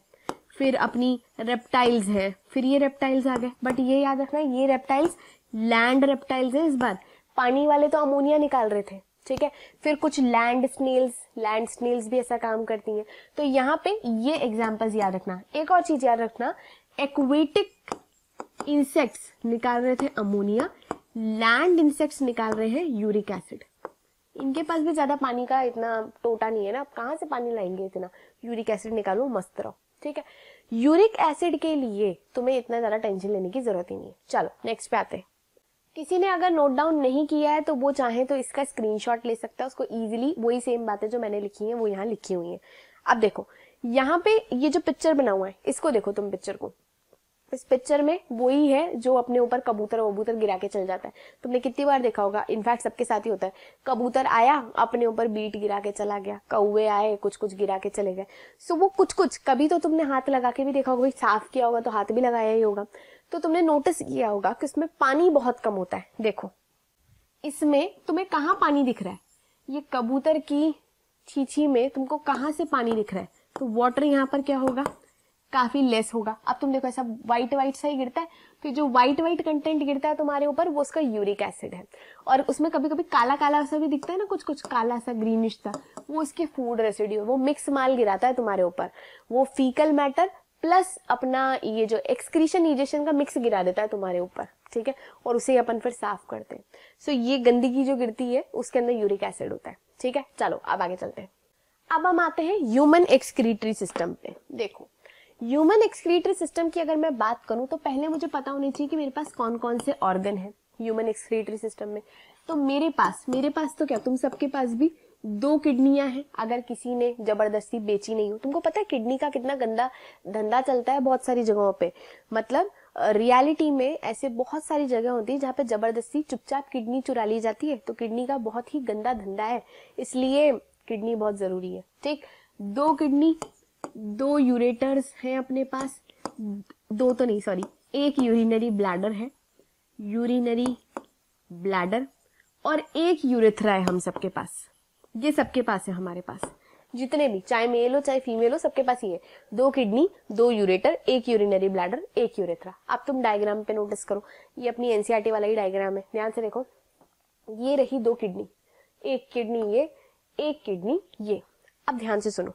फिर अपनी रेप्टाइल्स है, फिर ये रेप्टाइल्स आ गए। बट ये याद रखना ये रेप्टाइल्स लैंड रेप्टाइल्स है। इस बार पानी वाले तो अमोनिया निकाल रहे थे, ठीक है। फिर कुछ लैंड स्नेल्स भी ऐसा काम करती हैं। तो यहाँ पे ये एग्जांपल्स याद रखना। एक और चीज याद रखना, एक्वेटिक इंसेक्ट्स निकाल रहे थे अमोनिया, लैंड इंसेक्ट्स निकाल रहे हैं यूरिक एसिड। इनके पास भी ज्यादा पानी का इतना टोटा नहीं है ना, आप कहाँ से पानी लाएंगे इतना, यूरिक एसिड निकालो, मस्त रहो, ठीक है। यूरिक एसिड के लिए तुम्हें इतना ज्यादा टेंशन लेने की जरूरत ही नहीं है। चलो नेक्स्ट पे आते हैं। किसी ने अगर नोट डाउन नहीं किया है तो वो चाहे तो इसका स्क्रीनशॉट ले सकता है, उसको इजीली वही सेम बातें जो मैंने लिखी हैं वो यहाँ लिखी हुई हैं। अब देखो यहाँ पे ये जो पिक्चर बना हुआ है इसको देखो तुम, पिक्चर को, इस पिक्चर में वही है जो अपने ऊपर कबूतर वबूतर गिरा के चल जाता है। तुमने कितनी बार देखा होगा, इनफैक्ट सबके साथ ही होता है, कबूतर आया अपने ऊपर बीट गिरा के चला गया, कौवे आए कुछ कुछ गिरा के चले गए। सो वो कुछ कुछ कभी तो तुमने हाथ लगा के भी देखा होगा, साफ किया होगा तो हाथ भी लगाया ही होगा, तो तुमने नोटिस किया होगा कि उसमें पानी बहुत कम होता है। देखो इसमें तुम्हें कहाँ पानी दिख रहा है, ये कबूतर की छीछी में तुमको कहाँ से पानी दिख रहा है, तो वाटर यहाँ पर क्या होगा, काफी लेस होगा। अब तुम देखो ऐसा व्हाइट व्हाइट सा ही गिरता है, तो जो व्हाइट व्हाइट कंटेंट गिरता है तुम्हारे ऊपर वो उसका यूरिक एसिड है। और उसमें कभी कभी काला काला सा भी दिखता है ना, कुछ कुछ काला सा ग्रीनिश सा, वो उसके फूड रेसिड्यू, वो मिक्स माल गिराता है तुम्हारे ऊपर, वो फीकल मैटर प्लस अपना ये जो एक्सक्रीशन इजेशन का मिक्स गिरा देता है तुम्हारे ऊपर, ठीक है, और उसे अपन फिर साफ करते हैं। सो ये गंदगी जो गिरती है उसके अंदर यूरिक एसिड होता है, ठीक है। चलो अब आगे चलते हैं। अब हम आते हैं ह्यूमन एक्सक्रीटरी सिस्टम पे। देखो ह्यूमन एक्सक्रीटरी सिस्टम की अगर मैं बात करूं तो पहले मुझे पता होनी चाहिए कि मेरे पास कौन कौन से ऑर्गन है ह्यूमन एक्सक्रीटरी सिस्टम में। तो मेरे पास तो क्या, तुम सबके पास भी 2 किडनियां हैं, अगर किसी ने जबरदस्ती बेची नहीं हो। तुमको पता है किडनी का कितना गंदा धंधा चलता है बहुत सारी जगहों पे, मतलब रियलिटी में ऐसे बहुत सारी जगह होती है जहाँ पे जबरदस्ती चुपचाप किडनी चुरा ली जाती है। तो किडनी का बहुत ही गंदा धंधा है, इसलिए किडनी बहुत जरूरी है, ठीक। 2 किडनी, 2 यूरेटर्स हैं अपने पास, 2 तो नहीं सॉरी, 1 यूरिनरी ब्लैडर है, यूरिनरी ब्लैडर, और 1 यूरेथ्रा है हम सबके पास। ये सबके पास है हमारे पास, जितने भी चाहे मेल हो चाहे फीमेल हो सबके पास ही है। 2 kidney, 2 ureter, 1 urinary bladder, 1 urethra. अब तुम डायग्राम पे नोटिस करो, ये अपनी एनसीईआरटी वाला ही डायग्राम है, ध्यान से देखो। ये रही 2 किडनी, 1 किडनी ये, 1 किडनी ये। अब ध्यान से सुनो,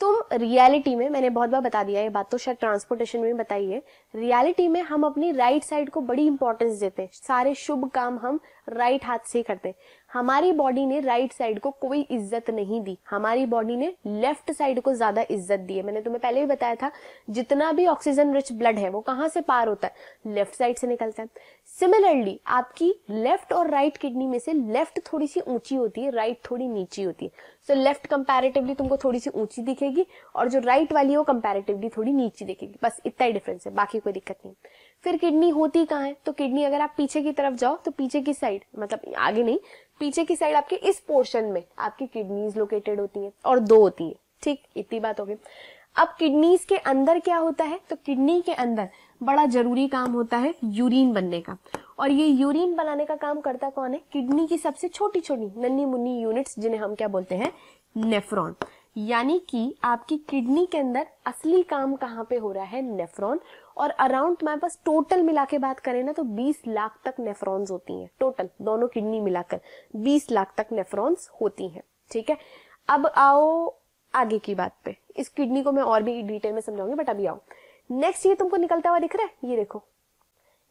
तुम रियलिटी में, मैंने बहुत बार बता दिया ये बात तो, शायद ट्रांसपोर्टेशन में बताई है, रियलिटी में हम अपनी राइट साइड को बड़ी इंपॉर्टेंस देते हैं, सारे शुभ काम हम राइट हाथ से करते हैं। हमारी बॉडी ने राइट साइड को कोई इज्जत नहीं दी, हमारी बॉडी ने लेफ्ट साइड को ज्यादा इज्जत दी है। मैंने तुम्हें पहले भी बताया था, जितना भी ऑक्सीजन रिच ब्लड है वो कहाँ से पार होता है, लेफ्ट साइड से निकलता है। सिमिलरली आपकी लेफ्ट और राइट किडनी में से लेफ्ट थोड़ी सी ऊंची होती है, राइट थोड़ी नीची होती है। सो लेफ्ट कंपैरेटिवली तुमको थोड़ी सी ऊंची दिखेगी और जो राइट वाली है वो कंपैरेटिवली थोड़ी नीची दिखेगी, बस इतना ही डिफरेंस है, बाकी कोई दिक्कत नहीं। फिर किडनी होती कहाँ है, तो किडनी अगर आप पीछे की तरफ जाओ तो पीछे की साइड, मतलब आगे नहीं, पीछे की साइड आपके इस पोर्शन में आपकी किडनीज लोकेटेड होती हैं, और 2 होती है, ठीक, इतनी बात हो गई। अब किडनीज के अंदर क्या होता है, तो किडनी के अंदर बड़ा जरूरी काम होता है यूरिन बनने का, और ये यूरिन बनाने का काम करता कौन है, किडनी की सबसे छोटी छोटी नन्ही मुन्नी यूनिट्स, जिन्हें हम क्या बोलते हैं, नेफ्रॉन। यानी कि आपकी किडनी के अंदर असली काम कहाँ पे हो रहा है, नेफ्रॉन। और अराउंड तुम्हारे पास टोटल मिला के बात करें ना तो 20 लाख तक नेफ्रॉन्स होती हैं, टोटल दोनों किडनी मिलाकर 20 लाख तक नेफ्रॉन्स होती हैं, ठीक है। अब आओ आगे की बात पे, इस किडनी को मैं और भी डिटेल में समझाऊंगी, बट अभी आओ नेक्स्ट। ये तुमको निकलता हुआ दिख रहा है, ये देखो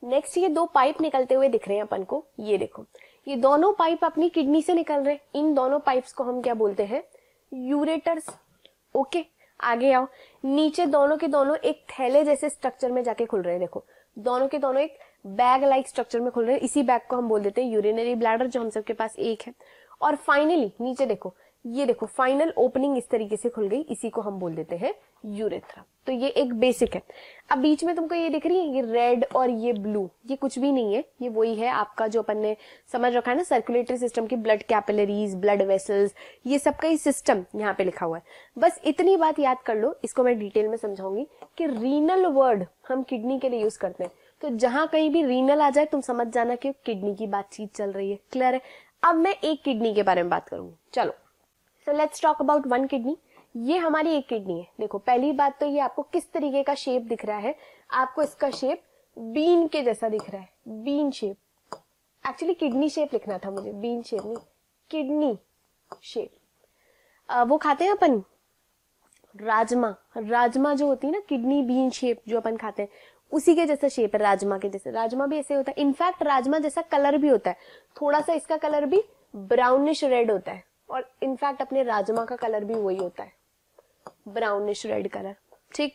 नेक्स्ट, ये 2 पाइप निकलते हुए दिख रहे हैं अपन को, ये देखो ये दोनों पाइप अपनी किडनी से निकल रहे हैं। इन दोनों पाइप्स को हम क्या बोलते हैं, यूरेटर्स, ओके। आगे आओ, नीचे दोनों के दोनों एक थैले जैसे स्ट्रक्चर में जाके खुल रहे हैं, देखो दोनों के दोनों एक बैग लाइक स्ट्रक्चर में खुल रहे हैं, इसी बैग को हम बोल देते हैं यूरिनरी ब्लैडर, जो हम सबके पास एक है। और फाइनली नीचे देखो, ये देखो फाइनल ओपनिंग इस तरीके से खुल गई, इसी को हम बोल देते हैं यूरेथ्रा। तो ये एक बेसिक है। अब बीच में तुमको ये दिख रही है, ये रेड और ये ब्लू, ये कुछ भी नहीं है, ये वही है आपका जो अपन ने समझ रखा है ना, सर्कुलेटरी सिस्टम की ब्लड कैपिलरीज, ब्लड वेसल्स, ये सबका ही सिस्टम यहाँ पे लिखा हुआ है। बस इतनी बात याद कर लो, इसको मैं डिटेल में समझाऊंगी कि रीनल वर्ड हम किडनी के लिए यूज करते हैं, तो जहां कहीं भी रीनल आ जाए तुम समझ जाना कि किडनी की बातचीत चल रही है, क्लियर है। अब मैं एक किडनी के बारे में बात करूंगी, चलो। So let's talk about 1 kidney. ये हमारी एक किडनी है। देखो पहली बात तो ये आपको किस तरीके का शेप दिख रहा है, आपको इसका शेप बीन के जैसा दिख रहा है, bean shape. Actually kidney shape लिखना था मुझे, बीन शेप नहीं, किडनी शेप। वो खाते हैं अपन राजमा, राजमा जो होती है ना, किडनी बीन शेप जो अपन खाते हैं, उसी के जैसा शेप है, राजमा के जैसे। राजमा भी ऐसे होता है, इनफैक्ट राजमा जैसा कलर भी होता है, थोड़ा सा इसका कलर भी ब्राउनिश रेड होता है, और इनफैक्ट अपने राजमा का कलर भी वही होता है, ब्राउनिश रेड कलर। ठीक,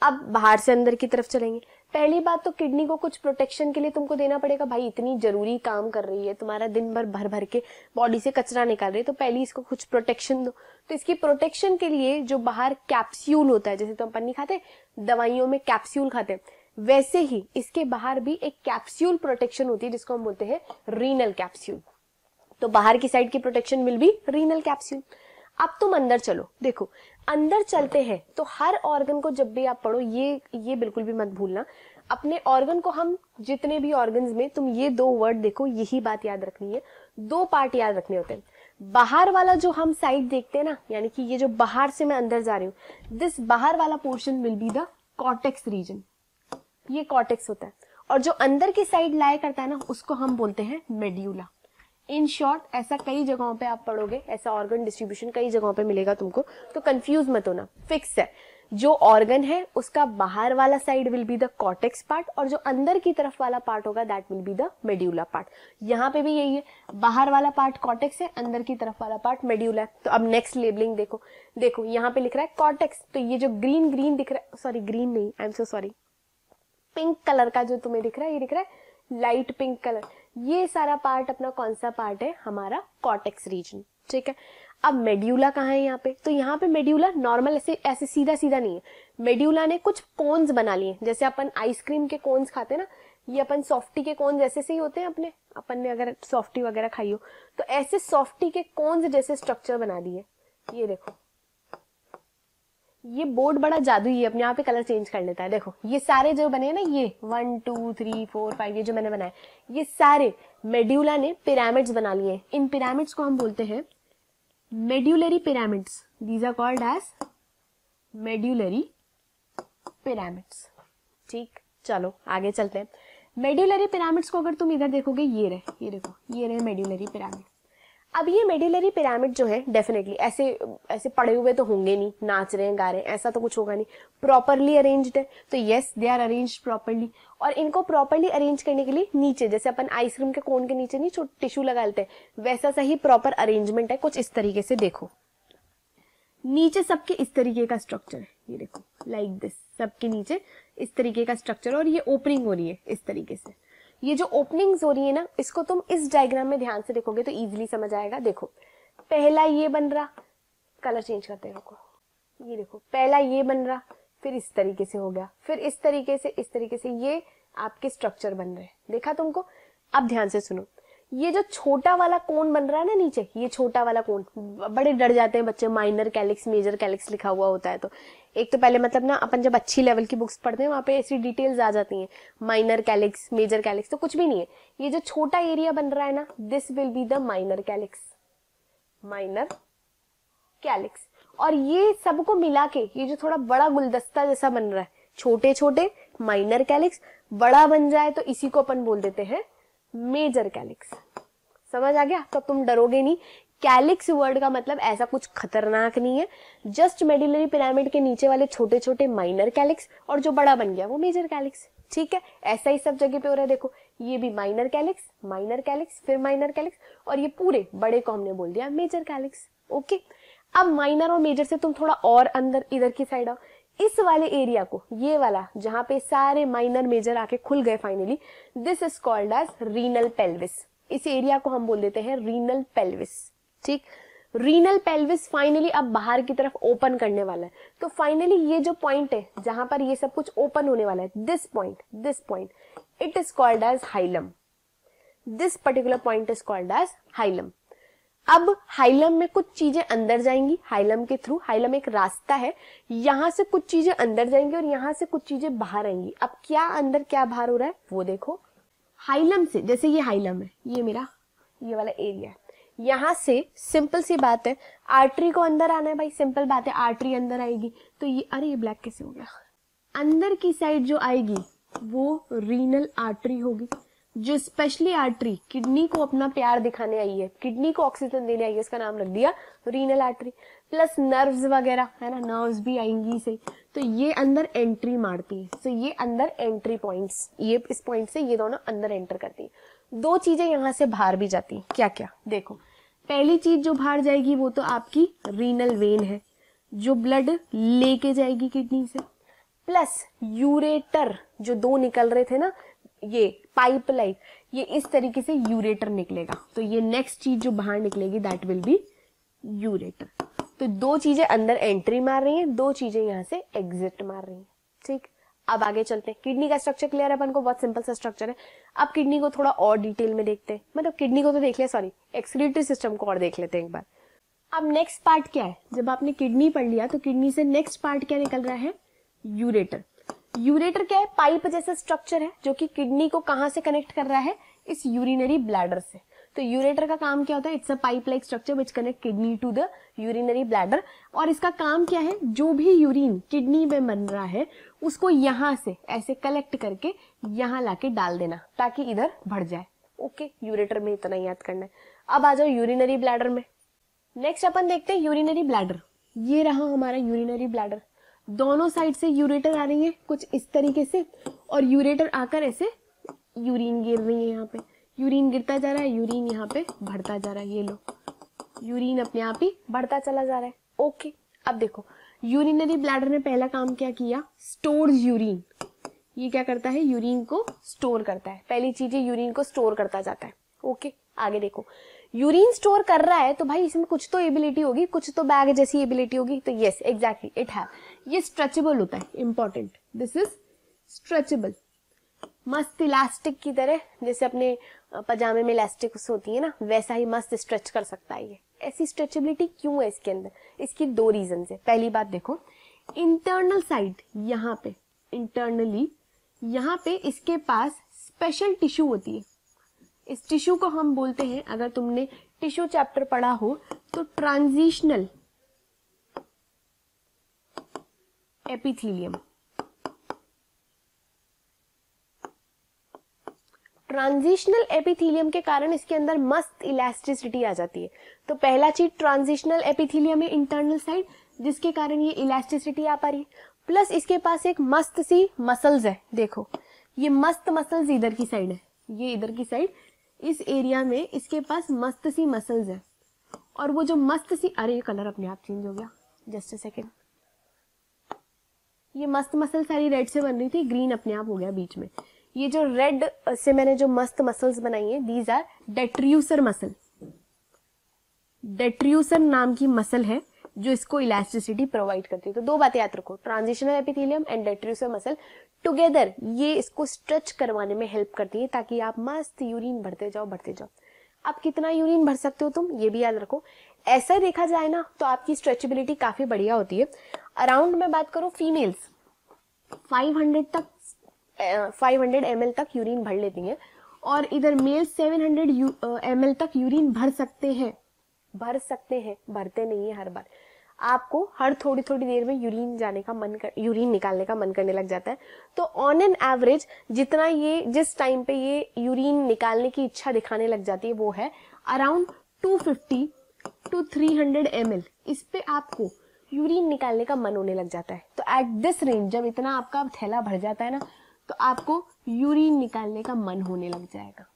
अब बाहर से अंदर की तरफ चलेंगे। पहली बात तो किडनी को कुछ प्रोटेक्शन के लिए तुमको देना पड़ेगा भाई, इतनी जरूरी काम कर रही है, तुम्हारा दिन भर भर भर के बॉडी से कचरा निकाल रही है, तो पहले इसको कुछ प्रोटेक्शन दो। तो इसकी प्रोटेक्शन के लिए जो बाहर कैप्सूल होता है, जैसे तो हम पन्नी खाते दवाइयों में कैप्सूल खाते, वैसे ही इसके बाहर भी एक कैप्सूल प्रोटेक्शन होती है जिसको हम बोलते हैं रीनल कैप्सूल। तो बाहर की साइड की protection will be renal capsule. अब तुम अंदर चलो, देखो अंदर चलते हैं तो हर ऑर्गन को जब भी आप पढ़ो, ये बिल्कुल भी मत भूलना, अपने ऑर्गन को हम जितने भी ऑर्गन्स में तुम ये दो वर्ड देखो, यही बात याद रखनी है, दो पार्ट याद रखने होते हैं। बाहर वाला जो हम साइड देखते हैं ना, यानी कि ये जो बाहर से मैं अंदर जा रही हूँ, दिस बाहर वाला portion will be the cortex region, ये कॉर्टेक्स होता है। और जो अंदर की साइड लाया करता है ना, उसको हम बोलते हैं मेड्यूला। इन शॉर्ट ऐसा कई जगहों पे आप पढ़ोगे, ऐसा ऑर्गन डिस्ट्रीब्यूशन कई जगहों पे मिलेगा तुमको, तो कंफ्यूज मत होना, फिक्स है। जो ऑर्गन है उसका बाहर वाला side will be the cortex part, और जो अंदर की तरफ वाला पार्ट होगा that will be the medulla part. यहाँ पे भी यही है, बाहर वाला पार्ट कॉर्टेक्स है, अंदर की तरफ वाला पार्ट मेड्यूला है। तो अब नेक्स्ट लेबलिंग देखो, देखो यहाँ पे लिख रहा है कॉर्टेक्स, तो ये जो ग्रीन ग्रीन दिख रहा है, सॉरी ग्रीन नहीं, I am so sorry, pink colour का जो तुम्हें दिख रहा है, ये दिख रहा है लाइट पिंक कलर, ये सारा पार्ट अपना कौन सा पार्ट है, हमारा कॉर्टेक्स रीजन। ठीक है, अब मेड्यूला कहाँ है यहाँ पे, तो यहाँ पे मेड्यूला नॉर्मल ऐसे ऐसे सीधा सीधा नहीं है, मेड्यूला ने कुछ कोन्स बना लिए, जैसे अपन आइसक्रीम के कोन्स खाते हैं ना, ये अपन सॉफ्टी के कोन्स ऐसे से ही होते हैं अपने, अपन ने अगर सॉफ्टी वगैरह खाई हो तो ऐसे सॉफ्टी के कोन्स जैसे स्ट्रक्चर बना दिए। ये देखो, ये बोर्ड बड़ा जादुई है, अपने आप पे कलर चेंज कर लेता है। देखो ये सारे जो बने हैं ना, ये 1 2 3 4 5 ये जो मैंने बनाए, ये सारे मेड्यूला ने पिरामिड्स बना लिए। इन पिरामिड्स को हम बोलते हैं medullary pyramids, these are called as medullary pyramids. ठीक, चलो आगे चलते हैं। मेड्यूलरी पिरामिड्स को अगर तुम इधर देखोगे, ये देखो, ये रहे मेड्यूलरी पिरामिड। अब ये मेड्यूलरी पिरामिड जो है डेफिनेटली ऐसे ऐसे पड़े हुए तो होंगे नहीं, नाच रहे हैं गा रहे हैं, ऐसा तो कुछ होगा नहीं, प्रॉपरली अरेंज्ड है, तो yes they are arranged properly. और इनको प्रॉपरली अरेंज करने के लिए नीचे, जैसे अपन आइसक्रीम के कोन के नीचे नहीं छोटे टिश्यू लगा लेते हैं, वैसा सही प्रॉपर अरेंजमेंट है, कुछ इस तरीके से। देखो नीचे सबके इस तरीके का स्ट्रक्चर है, ये देखो लाइक दिस, सबके नीचे इस तरीके का स्ट्रक्चर, और ये ओपनिंग हो रही है इस तरीके से। ये जो ओपनिंग्स हो रही है ना, इसको तुम इस डायग्राम में ध्यान से देखोगे तो इजीली समझ आएगा। देखो पहला ये बन रहा, कलर चेंज करते हैं, रुको, ये देखो पहला ये बन रहा, फिर इस तरीके से हो गया, फिर इस तरीके से, इस तरीके से, ये आपके स्ट्रक्चर बन रहे हैं, देखा तुमको। अब ध्यान से सुनो, ये जो छोटा वाला कोन बन रहा है ना नीचे, ये छोटा वाला कोन, बड़े डर जाते हैं बच्चे, माइनर कैलिक्स मेजर कैलिक्स लिखा हुआ होता है, तो एक तो पहले मतलब ना अपन जब अच्छी लेवल की बुक्स पढ़ते हैं वहां पे ऐसी डिटेल्स आ जाती हैं, माइनर कैलिक्स मेजर कैलिक्स, तो कुछ भी नहीं है। ये जो छोटा एरिया बन रहा है ना, this will be the minor calyx, minor calyx. और ये सबको मिला के ये जो थोड़ा बड़ा गुलदस्ता जैसा बन रहा है, छोटे छोटे माइनर कैलिक्स, बड़ा बन जाए तो इसी को अपन बोल देते हैं मेजर कैलिक्स। समझ आ गया? तो तुम डरोगे नहीं, कैलिक्स वर्ड का मतलब ऐसा कुछ खतरनाक नहीं है, जस्ट मेडुलरी पिरामिड के नीचे वाले छोटे छोटे माइनर कैलिक्स, और जो बड़ा बन गया वो मेजर कैलिक्स। ठीक है, ऐसा ही सब जगह पे हो रहा है। देखो ये भी माइनर कैलिक्स फिर माइनर कैलिक्स, और ये पूरे बड़े को हमने बोल दिया मेजर कैलिक्स। ओके, अब माइनर और मेजर से तुम थोड़ा और अंदर इधर की साइड आओ, इस वाले एरिया को, ये वाला जहां पे सारे माइनर मेजर आके खुल गए finally, this is called as renal pelvis. इस एरिया को हम बोल देते हैं रीनल पेल्विस। ठीक, रीनल पेल्विस फाइनली अब बाहर की तरफ ओपन करने वाला है। तो फाइनली ये जो पॉइंट है जहां पर ये सब कुछ ओपन होने वाला है, this point it is called as hilum. This particular point is called as hilum. अब हाइलम में कुछ चीजें अंदर जाएंगी, हाइलम के थ्रू, हाइलम एक रास्ता है, यहां से कुछ चीजें अंदर जाएंगी और यहां से कुछ चीजें बाहर आएंगी। अब क्या अंदर क्या बाहर हो रहा है वो देखो। हाइलम से, जैसे ये हाइलम है, ये मेरा ये वाला एरिया है, यहां से सिंपल सी बात है आर्टरी को अंदर आना है भाई, सिंपल बात है, आर्टरी अंदर आएगी तो ये, अरे ये ब्लैक कैसे हो गया, अंदर की साइड जो आएगी वो रीनल आर्टरी होगी, जो स्पेशली आर्टरी किडनी को अपना प्यार दिखाने आई है, किडनी को ऑक्सीजन देने आई है, उसका नाम रख दिया रीनल आर्टरी। प्लस नर्व्स वगैरह है ना, नर्व्स भी आएंगी से, तो ये अंदर एंट्री मारती है। तो ये अंदर एंट्री पॉइंट्स, ये इस पॉइंट से ये दोनों अंदर एंटर करती है। दो चीजें यहाँ से बाहर भी जाती हैं, क्या क्या देखो। पहली चीज जो बाहर जाएगी वो तो आपकी रीनल वेन है, जो ब्लड लेके जाएगी किडनी से। प्लस यूरेटर, जो दो निकल रहे थे ना, ये पाइप लाइक, ये इस तरीके से यूरेटर निकलेगा। तो ये नेक्स्ट चीज जो बाहर निकलेगी दैट विल बी यूरेटर। तो दो चीजें अंदर एंट्री मार रही हैं, दो चीजें यहाँ से एग्जिट मार रही हैं। ठीक, अब आगे चलते हैं। किडनी का स्ट्रक्चर क्लियर है अपन को, बहुत सिंपल सा स्ट्रक्चर है। अब किडनी को थोड़ा और डिटेल में देखते हैं, मतलब किडनी को तो देख लिया, सॉरी एक्सक्रीटरी सिस्टम को और देख लेते हैं एक बार। अब नेक्स्ट पार्ट क्या है, जब आपने किडनी पढ़ लिया तो किडनी से नेक्स्ट पार्ट क्या निकल रहा है, यूरेटर। यूरेटर क्या है, पाइप जैसा स्ट्रक्चर है जो कि किडनी को कहां से कनेक्ट कर रहा है, इस यूरिनरी ब्लैडर से। तो यूरेटर का काम क्या होता है, it's a pipe like structure which connect kidney to the urinary bladder. और इसका काम क्या है, जो भी यूरिन किडनी में बन रहा है उसको यहां से ऐसे कलेक्ट करके यहां लाके डाल देना ताकि इधर भर जाए। ओके, यूरेटर में इतना याद करना है। अब आ जाओ यूरिनरी ब्लैडर में। नेक्स्ट अपन देखते हैं यूरिनरी ब्लैडर। ये रहा हमारा यूरिनरी ब्लैडर, दोनों साइड से यूरेटर आ रही है कुछ इस तरीके से, और यूरेटर आकर ऐसे यूरिन गिर रही है। यहाँ पे यूरिन गिरता जा रहा है, यूरिन यहाँ पे बढ़ता जा रहा है। ये लो, यूरिन अपने आप ही बढ़ता चला जा रहा है। ओके, अब देखो यूरिनरी ब्लैडर ने पहला काम क्या किया, स्टोर्स यूरिन। ये क्या करता है, यूरिन को स्टोर करता है। पहली चीज यूरिन को स्टोर करता जाता है। ओके, आगे देखो, यूरिन स्टोर कर रहा है तो भाई इसमें कुछ तो एबिलिटी होगी, कुछ तो बैग जैसी एबिलिटी होगी। तो यस एग्जैक्टली इट हैव, ये स्ट्रेचेबल होता है, इंपॉर्टेंट, दिस इज स्ट्रेचेबल, मस्त इलास्टिक की तरह, जैसे अपने पजामे में इलास्टिक होती है ना, वैसा ही मस्त स्ट्रेच कर सकता है ये। ऐसी स्ट्रेचेबिलिटी क्यों है इसके अंदर, इसकी दो रीजन है। पहली बात देखो, इंटरनल साइड यहाँ पे, इंटरनली यहाँ पे इसके पास स्पेशल टिश्यू होती है। इस टिश्यू को हम बोलते हैं, अगर तुमने टिश्यू चैप्टर पढ़ा हो तो ट्रांजिशनल एपिथेलियम। ट्रांजिशनल एपिथेलियम के कारण इसके अंदर मस्त इलास्टिसिटी आ जाती है। तो पहला चीज ट्रांजिशनल एपिथेलियम है इंटरनल साइड, जिसके कारण ये इलास्टिसिटी आ पा रही है। प्लस इसके पास एक मस्त सी मसल्स है, देखो ये मस्त मसल्स इधर की साइड है, ये इधर की साइड, इस एरिया में इसके पास मस्त सी मसल्स है। और वो जो मस्त सी, अरे ये कलर अपने आप चेंज हो गया, जस्ट अ सेकेंड। ये मस्त मसल सारी रेड से बन रही थी, ग्रीन अपने आप हो गया बीच में। ये जो रेड से मैंने जो मस्त मसल्स बनाई है, दीज आर डेट्रियूसर मसल। डेट्रियूसर नाम की मसल है जो इसको इलास्टिसिटी प्रोवाइड करती है। तो दो बातें याद रखो, transitional epithelium and detrusor muscle together ये इसको स्ट्रेच करवाने में हेल्प करती है, ताकि आप मस्त यूरिन भरते जाओ भरते जाओ। अब कितना यूरिन भर सकते हो तुम, ये भी याद रखो। ऐसा देखा जाए ना तो आपकी स्ट्रेचेबिलिटी काफी बढ़िया होती है। अराउंड में बात करूं, फीमेल्स 500 ml तक यूरिन भर लेती हैं, और इधर मेल्स 700 ml तक यूरिन भर सकते हैं, भरते नहीं है हर बार। आपको हर थोड़ी थोड़ी देर में यूरिन निकालने का मन करने लग जाता है। तो ऑन एन एवरेज जितना ये जिस टाइम पे ये यूरिन निकालने की इच्छा दिखाने लग जाती है वो है अराउंड 250 to 300 ml। इस पे आपको यूरिन निकालने का मन होने लग जाता है। तो एट दिस रेंज जब इतना आपका थैला भर जाता है ना, तो आपको यूरिन निकालने का मन होने लग जाएगा।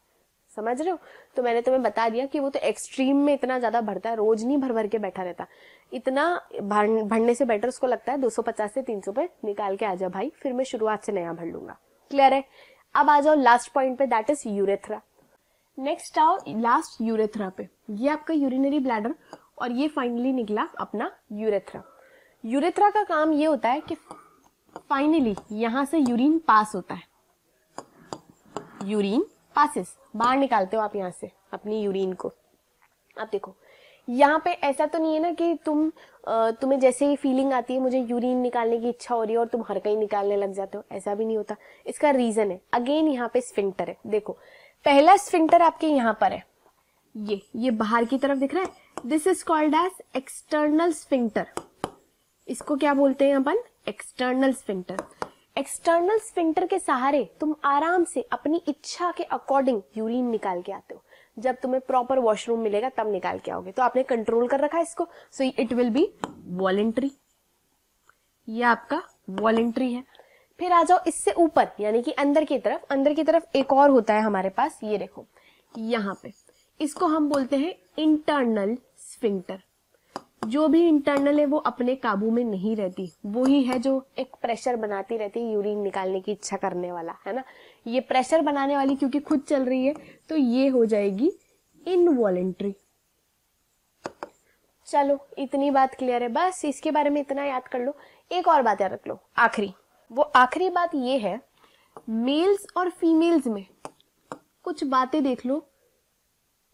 समझ रहे हो? तो मैंने तुम्हें बता दिया कि वो तो एक्सट्रीम में इतना ज्यादा भरता है, रोज नहीं भर भर के बैठा रहता। इतना भरने से बेटर उसको लगता है 250 से 300 पे निकाल के आ जा भाई, फिर मैं शुरुआत से नया भर लूंगा। क्लियर है? अब आ जाओ लास्ट पॉइंट पे, दैट इज यूरेथ्रा। नेक्स्ट आओ लास्ट यूरेथ्रा पे। ये आपका यूरिनरी ब्लैडर और ये फाइनली निकला अपना यूरेथ्रा। यूरेथ्रा का काम ये होता है कि फाइनली यहां से यूरिन पास होता है, यूरिन पासिस, बाहर निकालते हो आप यहाँ से अपनी यूरिन को। अब देखो यहाँ पे ऐसा तो नहीं है ना कि तुम्हें जैसे ही फीलिंग आती है मुझे यूरिन निकालने की इच्छा हो रही है और तुम हर कहीं निकालने लग जाते हो, ऐसा भी नहीं होता। इसका रीजन है, अगेन यहाँ पे स्फिंक्टर है। देखो पहला स्फिंक्टर आपके यहाँ पर है, ये बाहर की तरफ दिख रहा है, this is called as external sphincter. इसको क्या बोलते हैं अपन? External sphincter. एक्सटर्नल स्फिंक्टर के सहारे तुम आराम से अपनी इच्छा के अकॉर्डिंग यूरिन निकाल के आते हो। जब तुम्हें प्रॉपर वॉशरूम मिलेगा तब निकाल के आओगे। तो आपने कंट्रोल कर रखा है इसको, so it will be voluntary. ये आपका वॉलेंट्री है। फिर आ जाओ इससे ऊपर यानी कि अंदर की तरफ। अंदर की तरफ एक और होता है हमारे पास, ये देखो यहाँ पे, इसको हम बोलते हैं इंटरनल स्फिंक्टर। जो भी इंटरनल है वो अपने काबू में नहीं रहती, वो ही है जो एक प्रेशर बनाती रहती है यूरिन निकालने की इच्छा करने वाला, है ना। ये प्रेशर बनाने वाली क्योंकि खुद चल रही है तो ये हो जाएगी इनवॉलेंट्री। चलो इतनी बात क्लियर है, बस इसके बारे में इतना याद कर लो। एक और बात याद रख लो, आखिरी। वो आखिरी बात ये है, मेल्स और फीमेल्स में कुछ बातें देख लो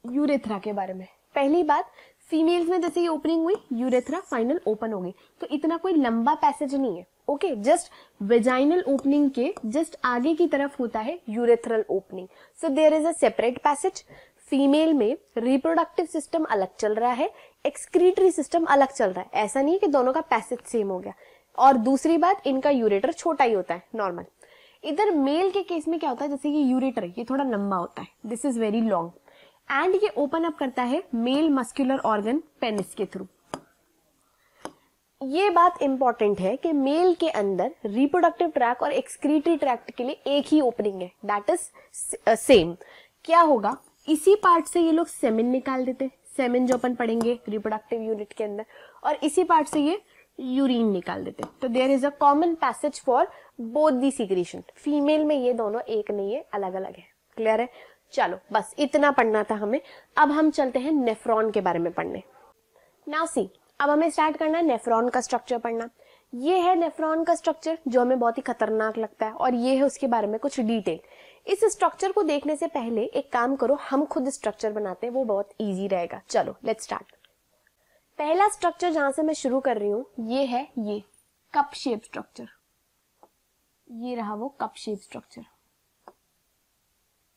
यूरेथ्रा के बारे में। पहली बात, फीमेल्स में जैसे ये ओपनिंग हुई, यूरेथ्रा फाइनल ओपन हो गई, तो इतना कोई लंबा पैसेज नहीं है, ओके। जस्ट वेजाइनल ओपनिंग के जस्ट आगे की तरफ होता है urethral opening, so there is a separate passage. Female में रिप्रोडक्टिव सिस्टम अलग चल रहा है, एक्सक्रीटरी सिस्टम अलग चल रहा है, ऐसा नहीं है कि दोनों का पैसेज सेम हो गया। और दूसरी बात, इनका यूरेटर छोटा ही होता है नॉर्मल। इधर मेल के केस में क्या होता है, जैसे ये यूरेटर ये थोड़ा लंबा होता है, this is very long, and ये ओपन अप करता है मेल मस्कुलर ऑर्गन पेनिस के थ्रू। ये बात इंपॉर्टेंट है कि मेल के अंदर रिप्रोडक्टिव ट्रैक्ट और एक्सक्रीटरी ट्रैक्ट के लिए एक ही ओपनिंग है, दैट इज सेम। क्या होगा, इसी पार्ट से ये लोग सेमेन निकाल देते, सेमेन जो अपन पढ़ेंगे रिप्रोडक्टिव यूनिट के अंदर, और इसी पार्ट से ये यूरिन निकाल देते। तो there is a common passage for both the secretion. Female में ये दोनों एक नहीं है, अलग अलग है। क्लियर है? चलो बस इतना पढ़ना था हमें। अब हम चलते हैं नेफ्रॉन के बारे में पढ़ने। नाउ सी, अब हमें स्टार्ट करना है नेफ्रॉन का स्ट्रक्चर पढ़ना। ये है नेफ्रॉन का स्ट्रक्चर जो हमें बहुत ही खतरनाक लगता है, और ये है उसके बारे में कुछ डिटेल। इस स्ट्रक्चर को देखने से पहले एक काम करो, हम खुद स्ट्रक्चर बनाते हैं, वो बहुत इजी रहेगा। चलो लेट्स स्टार्ट। पहला स्ट्रक्चर जहां से मैं शुरू कर रही हूं, ये है ये कप शेप स्ट्रक्चर। ये रहा वो कप शेप स्ट्रक्चर,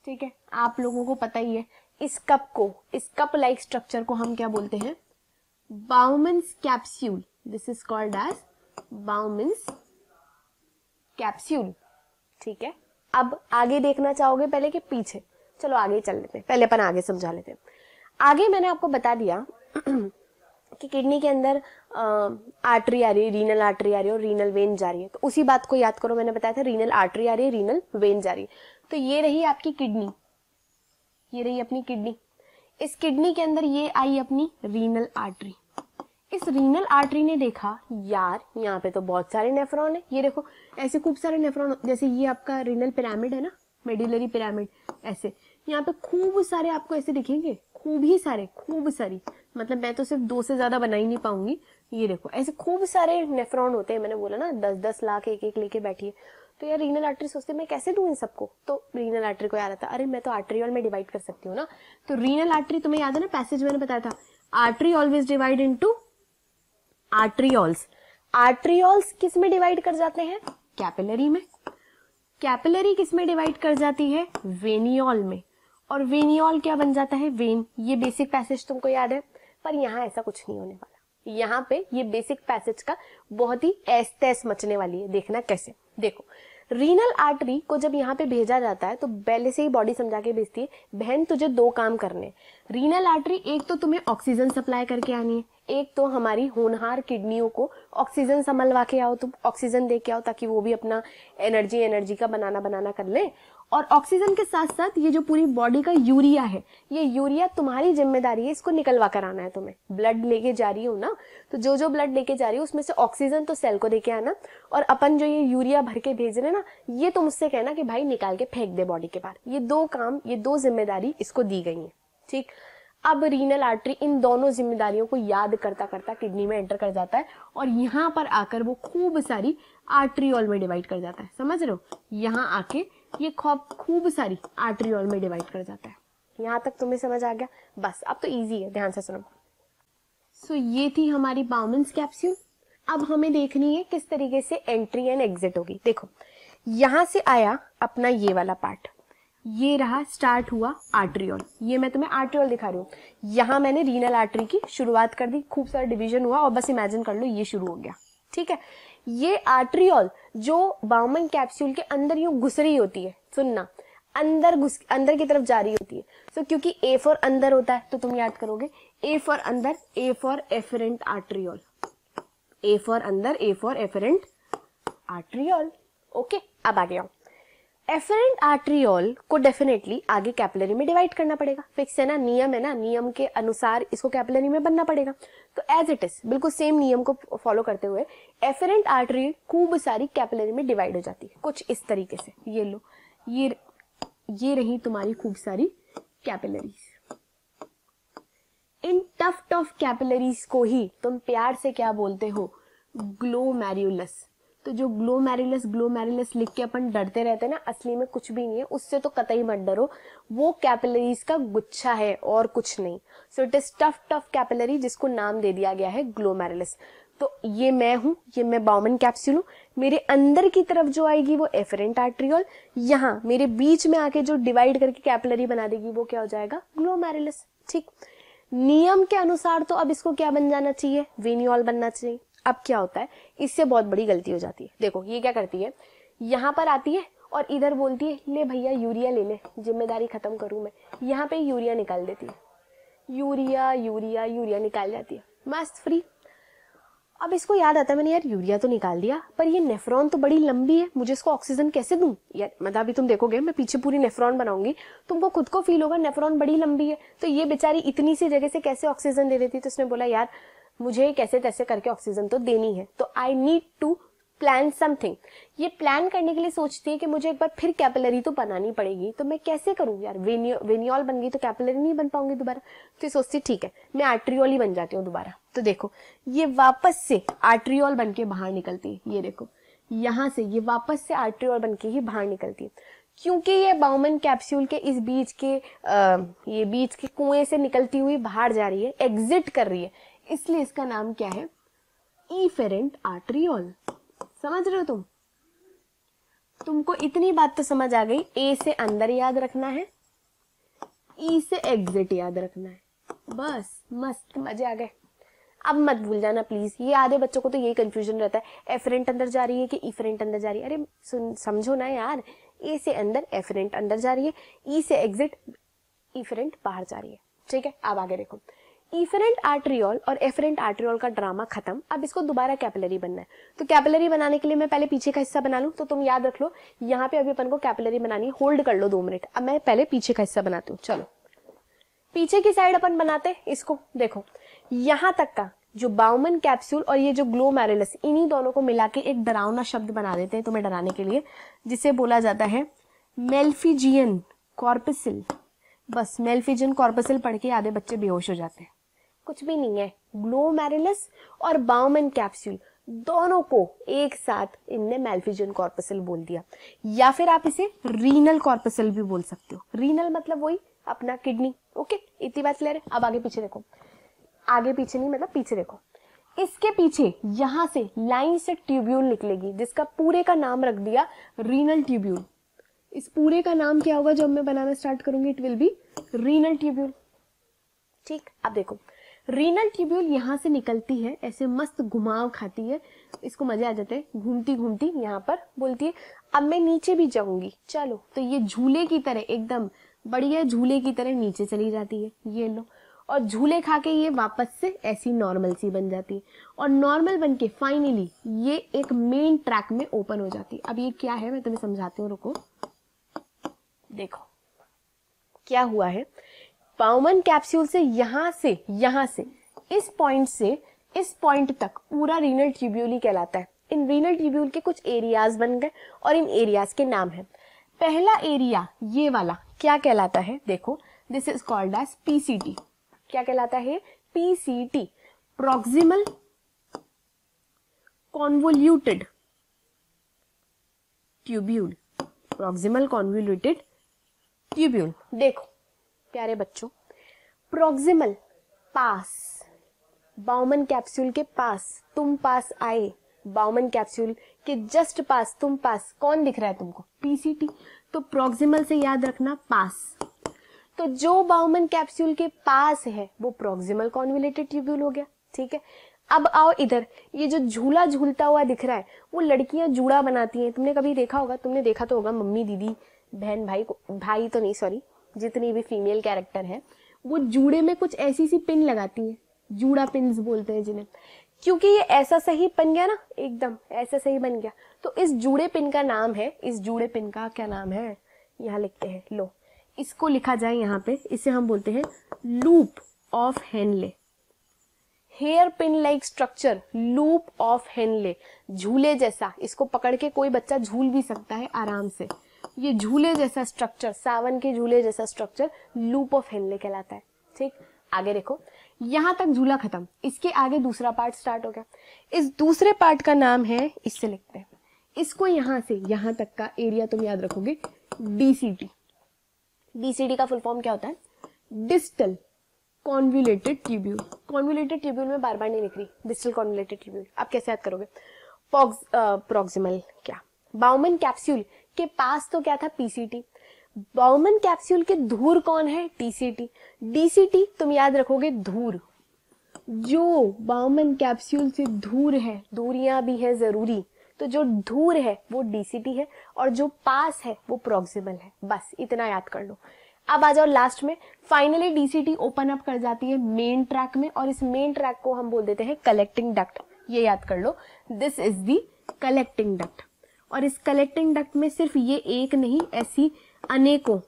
ठीक है। आप लोगों को पता ही है, इस कप लाइक स्ट्रक्चर को हम क्या बोलते हैं, Bowman's capsule. This is called as Bowman's capsule, ठीक है। अब आगे देखना चाहोगे पहले कि पीछे? चलो आगे चल लेते हैं, पहले अपन आगे समझा लेते हैं। आगे मैंने आपको बता दिया कि किडनी के अंदर आर्टरी आ रही है, रीनल आर्टरी आ रही है और रीनल वेन जा रही है। तो उसी बात को याद करो, मैंने बताया था रीनल आर्टरी आ रही है, रीनल वेन जा रही है। तो ये रही आपकी किडनी, ये रही अपनी किडनी। इस किडनी के अंदर ये आई अपनी रीनल आर्टरी। इस रीनल आर्टरी ने देखा, यार यहाँ पे तो बहुत सारे नेफ्रॉन है, ये देखो ऐसे खूब सारे नेफ्रॉन, जैसे ये आपका रीनल पिरामिड है ना, मेडुलरी पिरामिड, ऐसे यहाँ पे खूब सारे आपको ऐसे दिखेंगे, खूब सारी, मतलब मैं तो सिर्फ 2 से ज्यादा बना ही नहीं पाऊंगी। ये देखो ऐसे खूब सारे नेफ्रॉन होते हैं, मैंने बोला ना 10-10 लाख एक लेके बैठी है। तो यार रीनल आर्टरी सोचते मैं कैसे दूं इन सबको, तो रीनल आर्टरी को याद आता, अरे मैं तो आर्टरियोल में डिवाइड कर सकती हूँ ना। तो रीनल आर्टरी तुम्हें याद है ना, पैसेज मैंने बताया था, artery always divide into arterioles. Arterioles किस में डिवाइड कर जाते हैं, कैपिलरी में। कैपिलरी किस में डिवाइड कर जाती है, वेनियोल में। और वेनियोल क्या बन जाता है, वेन। ये बेसिक पैसेज तुमको याद है, पर यहाँ ऐसा कुछ नहीं होने वाला। यहाँ पे ये बेसिक पैसेज का बहुत ही ऐस तैस मचने वाली है, देखना कैसे। देखो रीनल आर्टरी को जब यहाँ पे भेजा जाता है तो पहले से ही बॉडी समझा के भेजती है, बहन तुझे 2 काम करने। रीनल आर्टरी एक तो तुम्हें ऑक्सीजन सप्लाई करके आनी है, एक तो हमारी होनहार किडनियों को ऑक्सीजन संभलवा के आओ, तुम ऑक्सीजन दे के आओ ताकि वो भी अपना एनर्जी का बनाना कर ले। और ऑक्सीजन के साथ साथ ये जो पूरी बॉडी का यूरिया है, ये यूरिया तुम्हारी जिम्मेदारी है, इसको निकलवा कर आना है तुम्हें। ब्लड लेके जा रही हो ना, तो जो ब्लड लेके जा रही हो उसमें से ऑक्सीजन तो सेल को देके आना, और अपन जो ये यूरिया भर के भेज रहे ना, ये तुम उससे कहना कि भाई निकाल के फेंक दे बॉडी के बाहर। ये 2 काम, ये 2 जिम्मेदारी इसको दी गई है, ठीक। अब रीनल आर्टरी इन दोनों जिम्मेदारियों को याद करता करता किडनी में एंटर कर जाता है, और यहाँ पर आकर वो खूब सारी आर्टरियोल में डिवाइड कर जाता है। समझ रहे हो, यहाँ आके ये खूब सारी आर्टरियोल में डिवाइड कर जाता है। यहाँ तक तुम्हें समझ आ गया? बस अब तो इजी है, ध्यान से सुनो। सो ये थी हमारी बाउमन्स कैप्सूल। अब हमें देखनी है किस तरीके से एंट्री एंड एग्जिट होगी। देखो यहाँ से आया अपना ये वाला पार्ट, ये रहा, स्टार्ट हुआ आर्टरियोल। ये मैं तुम्हें आर्टरियोल दिखा रही हूँ। यहाँ मैंने रीनल आर्टरी की शुरुआत कर दी, खूब सारा डिवीजन हुआ, और बस इमेजिन कर लो ये शुरू हो गया, ठीक है। ये आर्ट्रियोल जो बाउमन कैप्सूल के अंदर यूं घुस रही होती है, सुनना, अंदर की तरफ जा रही होती है। सो क्योंकि ए फॉर अंदर होता है तो तुम याद करोगे ए फॉर अंदर, A for afferent arteriole, A for अंदर, A for afferent arteriole. Okay, अब आगे आओ। एफरेंट आर्ट्रियोल को डेफिनेटली आगे कैपिलरी में डिवाइड करना पड़ेगा, फिक्स है ना, नियम है ना, नियम के अनुसार इसको कैपिलरी में बनना पड़ेगा। तो एज इट इज बिल्कुल सेम नियम को फॉलो करते हुए एफरेंट आर्टरी खूब सारी कैपिलरी में डिवाइड हो जाती है, कुछ इस तरीके से। ये लो, ये रही तुम्हारी खूब सारी कैपिलरीज। इन टफ्ट ऑफ कैपिलरीज को ही तुम प्यार से क्या बोलते हो, ग्लोमेरुलस। तो जो ग्लोमेरुलस लिख के अपन डरते रहते हैं ना, असली में कुछ भी नहीं है, उससे तो कतई मत डरो, वो कैपिलरीज का गुच्छा है और कुछ नहीं। So it is tuft of capillary, जिसको नाम दे दिया गया है ग्लोमेरुलस। तो ये मैं हूं, ये मैं बाउमन कैप्सूल हूं, मेरे अंदर की तरफ जो आएगी वो एफरेंट आर्ट्रियोल, यहाँ मेरे बीच में आके जो डिवाइड करके कैपिलरी बना देगी वो क्या हो जाएगा, ग्लोमेरुलस। ठीक, नियम के अनुसार तो अब इसको क्या बन जाना चाहिए, वेनियोल बनना चाहिए। अब क्या होता है, इससे बहुत बड़ी गलती हो जाती है। देखो ये क्या करती है, यहाँ पर आती है और इधर बोलती है ले भैया यूरिया ले ले, जिम्मेदारी खत्म करूं मैं, यहाँ पे यूरिया निकाल देती है, यूरिया निकाल जाती है, मस्त फ्री। अब इसको याद आता है मैंने यार यूरिया तो निकाल दिया, पर ये नेफ्रॉन तो बड़ी लंबी है, मुझे इसको ऑक्सीजन कैसे दूं यार। मतलब अभी तुम देखोगे मैं पीछे पूरी नेफ्रॉन बनाऊंगी, तुमको खुद को फील होगा नेफ्रॉन बड़ी लंबी है, तो ये बेचारी इतनी सी जगह से कैसे ऑक्सीजन दे देती। तो उसने बोला यार मुझे कैसे तैसे करके ऑक्सीजन तो देनी है, तो I need to plan something. ये प्लान करने के लिए सोचती है कि मुझे एक बार फिर कैपिलरी तो बनानी पड़ेगी, तो मैं कैसे करूं यार, वेनियोल बन गई तो कैपिलरी नहीं बन पाऊंगी दोबारा। तो ये सोचती ठीक है मैं आर्ट्रियोल ही बन जाती हूँ दोबारा। तो देखो ये वापस से आर्ट्रियोल बन के बाहर निकलती है, ये देखो यहाँ से ये वापस से आर्ट्रियोल बन के ही बाहर निकलती है। क्योंकि ये बाउमन कैप्सूल के इस ये बीच के कुएं से निकलती हुई बाहर जा रही है, एग्जिट कर रही है, इसलिए इसका नाम क्या है, इफेरेंट आर्ट्रियोल। समझ रहे हो तुमको इतनी बात तो समझ आ गई, ए से अंदर याद रखना है, ई से एग्जिट याद रखना है, बस मस्त मजे आ गए। अब मत भूल जाना प्लीज, ये आधे बच्चों को तो यही कंफ्यूजन रहता है, एफरेंट अंदर जा रही है कि इफरेंट अंदर जा रही है। अरे समझो ना यार, ए से अंदर एफरेंट अंदर जा रही है, ई से एग्जिट इफरेंट बाहर जा रही है। ठीक है, अब आगे देखो, इफरेंट आर्ट्रियोल और एफरेंट आर्ट्रियोल का ड्रामा खत्म। अब इसको दोबारा कैपिलरी बनना है, तो कैपिलरी बनाने के लिए मैं पहले पीछे का हिस्सा बना लूं। तो तुम याद रख लो यहाँ पे अभी अपन को कैपिलरी बनानी है, होल्ड कर लो 2 मिनट। अब मैं पहले पीछे का हिस्सा बनाती हूँ। चलो पीछे की साइड अपन बनाते इसको। देखो यहाँ तक का जो बाउमन कैप्सूल और ये जो ग्लोमेरुलस, इन्हीं दोनों को मिला के एक डरावना शब्द बना देते हैं तुम्हें डराने के लिए, जिसे बोला जाता है मेल्फिजियन कॉर्पसिल। बस मेल्फिजियन कॉर्पसिल पढ़ के आधे बच्चे बेहोश हो जाते हैं, कुछ भी नहीं है। ग्लोमेरुलस और बाउमन कैप्सूल दोनों को एक साथ इनने मेल्फिजियन कॉर्पसिल बोल दिया, या फिर आप इसे रीनल कॉर्पसिल भी बोल सकते हो। रीनल मतलब वही अपना किडनी। ओके, इतनी बात क्लियर है। अब आगे पीछे देखो, आगे पीछे नहीं मतलब पीछे देखो, इसके पीछे यहां से लाइन से ट्यूब्यूल निकलेगी, जिसका पूरे का नाम रख दिया रीनल ट्यूब्यूल। इस पूरे का नाम क्या होगा जब मैं बनाना स्टार्ट करूंगी, it will be renal tubule. ठीक, अब देखो रीनल ट्यूब्यूल यहां से निकलती है, ऐसे मस्त घुमाव खाती है, इसको मजे आ जाते हैं, घूमती घूमती यहाँ पर बोलती है अब मैं नीचे भी जाऊंगी। चलो, तो ये झूले की तरह एकदम बढ़िया झूले की तरह नीचे चली जाती है, ये लो, और झूले खा के ये वापस से ऐसी नॉर्मल सी बन जाती है, और नॉर्मल बन के फाइनली ये एक मेन ट्रैक में ओपन हो जाती है। अब ये क्या है मैं तुम्हें समझाती हूँ, रुको। देखो क्या हुआ है, बाउमन कैप्सूल से यहां से इस पॉइंट तक पूरा रीनल ट्यूब्यूल ही कहलाता है। इन रीनल ट्यूब्यूल के कुछ एरियाज बन गए और इन एरियाज के नाम है। पहला एरिया ये वाला क्या कहलाता है, देखो this is called as PCT. क्या कहलाता है, PCT, proximal convoluted tubule, proximal convoluted tubule. देखो प्यारे बच्चों, प्रॉक्सिमल पास, बाउमन कैप्सूल के पास, तुम पास आए, बाउमन कैप्सूल के जस्ट पास, तुम पास, कौन दिख रहा है तुमको, पीसीटी। तो प्रॉक्सिमल से याद रखना पास, तो जो बाउमन कैप्सूल के पास है वो प्रॉक्सिमल कॉन्वोल्यूटेड ट्यूब्यूल हो गया। ठीक है, अब आओ इधर, ये जो झूला झूलता हुआ दिख रहा है वो लड़कियां जूड़ा बनाती हैं। तुमने कभी देखा होगा, तुमने देखा तो होगा, मम्मी दीदी बहन भाई को, भाई तो नहीं सॉरी, जितनी भी फीमेल कैरेक्टर है वो जूड़े में कुछ ऐसी सी पिन लगाती हैं, जूड़ा पिन्स बोलते हैं जिन्हें, क्योंकि ये ऐसा सही बन गया ना, एकदम ऐसा सही बन गया। तो इस जूड़े पिन का नाम है, इस जूड़े पिन का क्या नाम है, यहाँ लिखते हैं, लो इसको लिखा जाए यहाँ पे, इसे हम बोलते हैं loop of Henle, hairpin like structure, loop of Henle, झूले जैसा, इसको पकड़ के कोई बच्चा झूल भी सकता है आराम से। ये झूले जैसा स्ट्रक्चर, सावन के झूले जैसा स्ट्रक्चर लूप ऑफ हेनले कहलाता है। ठीक, आगे देखो, यहां तक झूला खत्म, इसके आगे दूसरा पार्ट स्टार्ट हो गया। इस दूसरे पार्ट का नाम है, इससे लिखते हैं, इसको यहां से यहां तक का एरिया तुम याद रखोगे डीसीटी। डीसीटी का फुल फॉर्म क्या होता है, distal convoluted tubule. Convoluted tubule में बार बार नहीं लिख रही, डिस्टल कॉन्वुलेटेड ट्यूब्यूल। आप कैसे याद करोगे, प्रॉक्सिमल क्या, बाउमन कैप्सूल के पास तो क्या था, पीसीटी। बाउमन कैप्सूल के धूर कौन है, टीसीटी। डीसीटी तुम याद रखोगे धूर, जो बाउमन कैप्सूल से धूर है, दूरियां भी है जरूरी, तो जो धूर है वो डीसीटी है और जो पास है वो प्रॉक्सिमल है। बस इतना याद कर लो। अब आ जाओ लास्ट में, फाइनली डीसीटी ओपन अप कर जाती है मेन ट्रैक में, और इस मेन ट्रैक को हम बोल देते हैं कलेक्टिंग डक्ट। ये याद कर लो, this is the collecting duct. और इस कलेक्टिंग डक्ट में सिर्फ ये एक नहीं, ऐसी अनेकों,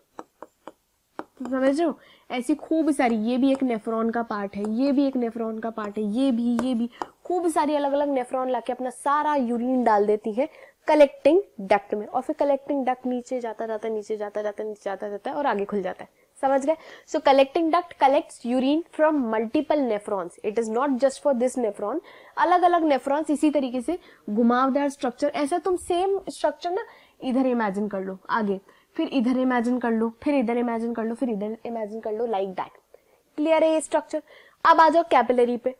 समझ रहे हो, ऐसी खूब सारी, ये भी एक नेफ्रॉन का पार्ट है, ये भी एक नेफ्रॉन का पार्ट है, ये भी खूब सारी अलग अलग नेफ्रॉन लाके अपना सारा यूरिन डाल देती है कलेक्टिंग डक्ट में, और फिर कलेक्टिंग डक्ट नीचे जाता जाता नीचे जाता जाता नीचे जाता जाता है और आगे खुल जाता है। समझ गए। So collecting duct collects urine from multiple nephrons, it is not just for this nephron, अलग अलग नेफ्रॉन्स इसी तरीके से घुमावदार स्ट्रक्चर। ऐसा तुम सेम स्ट्रक्चर ना इधर इमेजिन कर लो, आगे फिर इधर इमेजिन कर लो, फिर इधर इमेजिन कर लो, फिर इधर इमेजिन कर लो, लाइक दैट। क्लियर है ये स्ट्रक्चर। अब आ जाओ कैपिलरी पे।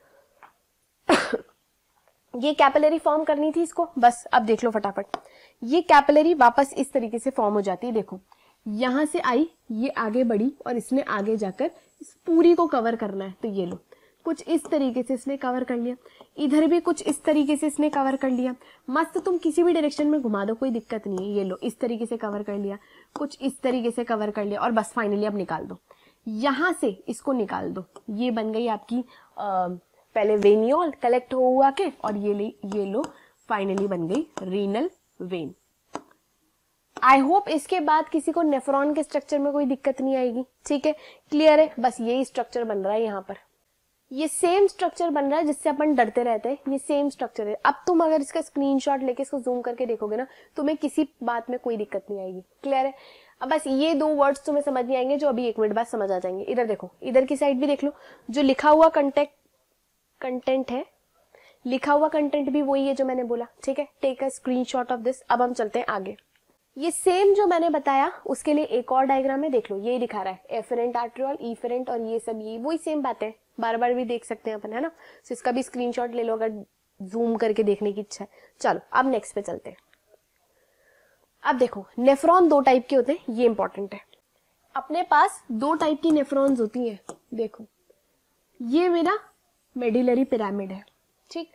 ये कैपिलरी फॉर्म करनी थी इसको, बस अब देख लो फटाफट। ये कैपिलरी वापस इस तरीके से फॉर्म हो जाती है, देखो यहां से आई, ये आगे बढ़ी और इसने आगे जाकर इस पूरी को कवर करना है, तो ये लो कुछ इस तरीके से इसने कवर कर लिया, इधर भी कुछ इस तरीके से इसने कवर कर लिया। मस्त, तुम किसी भी डायरेक्शन में घुमा दो कोई दिक्कत नहीं है। ये लो इस तरीके से कवर कर लिया, कुछ इस तरीके से कवर कर लिया, और बस फाइनली अब निकाल दो, यहां से इसको निकाल दो। ये बन गई आपकी पहले वेनियोल कलेक्ट हुआ के, और ये लो फाइनली बन गई रीनल वेन। आई होप इसके बाद किसी को नेफ्रॉन के स्ट्रक्चर में कोई दिक्कत नहीं आएगी। ठीक है, क्लियर है। बस यही स्ट्रक्चर बन रहा है यहाँ पर, ये सेम स्ट्रक्चर बन रहा है जिससे अपन डरते रहते हैं, ये सेम स्ट्रक्चर है। अब तुम अगर इसका स्क्रीनशॉट लेके इसको जूम करके देखोगे ना, तुम्हें किसी बात में कोई दिक्कत नहीं आएगी। क्लियर है। अब बस ये दो वर्ड्स तुम्हें समझ नहीं आएंगे जो अभी 1 मिनट बाद समझ आ जाएंगे। इधर देखो, इधर की साइड भी देख लो, जो लिखा हुआ कंटेंट है, लिखा हुआ कंटेंट भी वही है जो मैंने बोला। ठीक है, take a screenshot of this. अब हम चलते हैं आगे। ये सेम जो मैंने बताया उसके लिए एक और डायग्राम है, देख लो यही दिखा रहा है, एफरेंट आर्ट्रियोल, इफरेंट, और ये सब ये वही सेम बात है, बार बार भी देख सकते हैं अपन, है ना। तो इसका भी स्क्रीनशॉट ले लो अगर जूम करके देखने की इच्छा है। चलो अब नेक्स्ट पे चलते हैं। अब देखो, नेफ्रॉन 2 टाइप के होते हैं, ये इंपॉर्टेंट है। अपने पास 2 टाइप की नेफ्रॉन्स होती हैं। देखो ये मेरा मेडिलरी पिरामिड है, ठीक,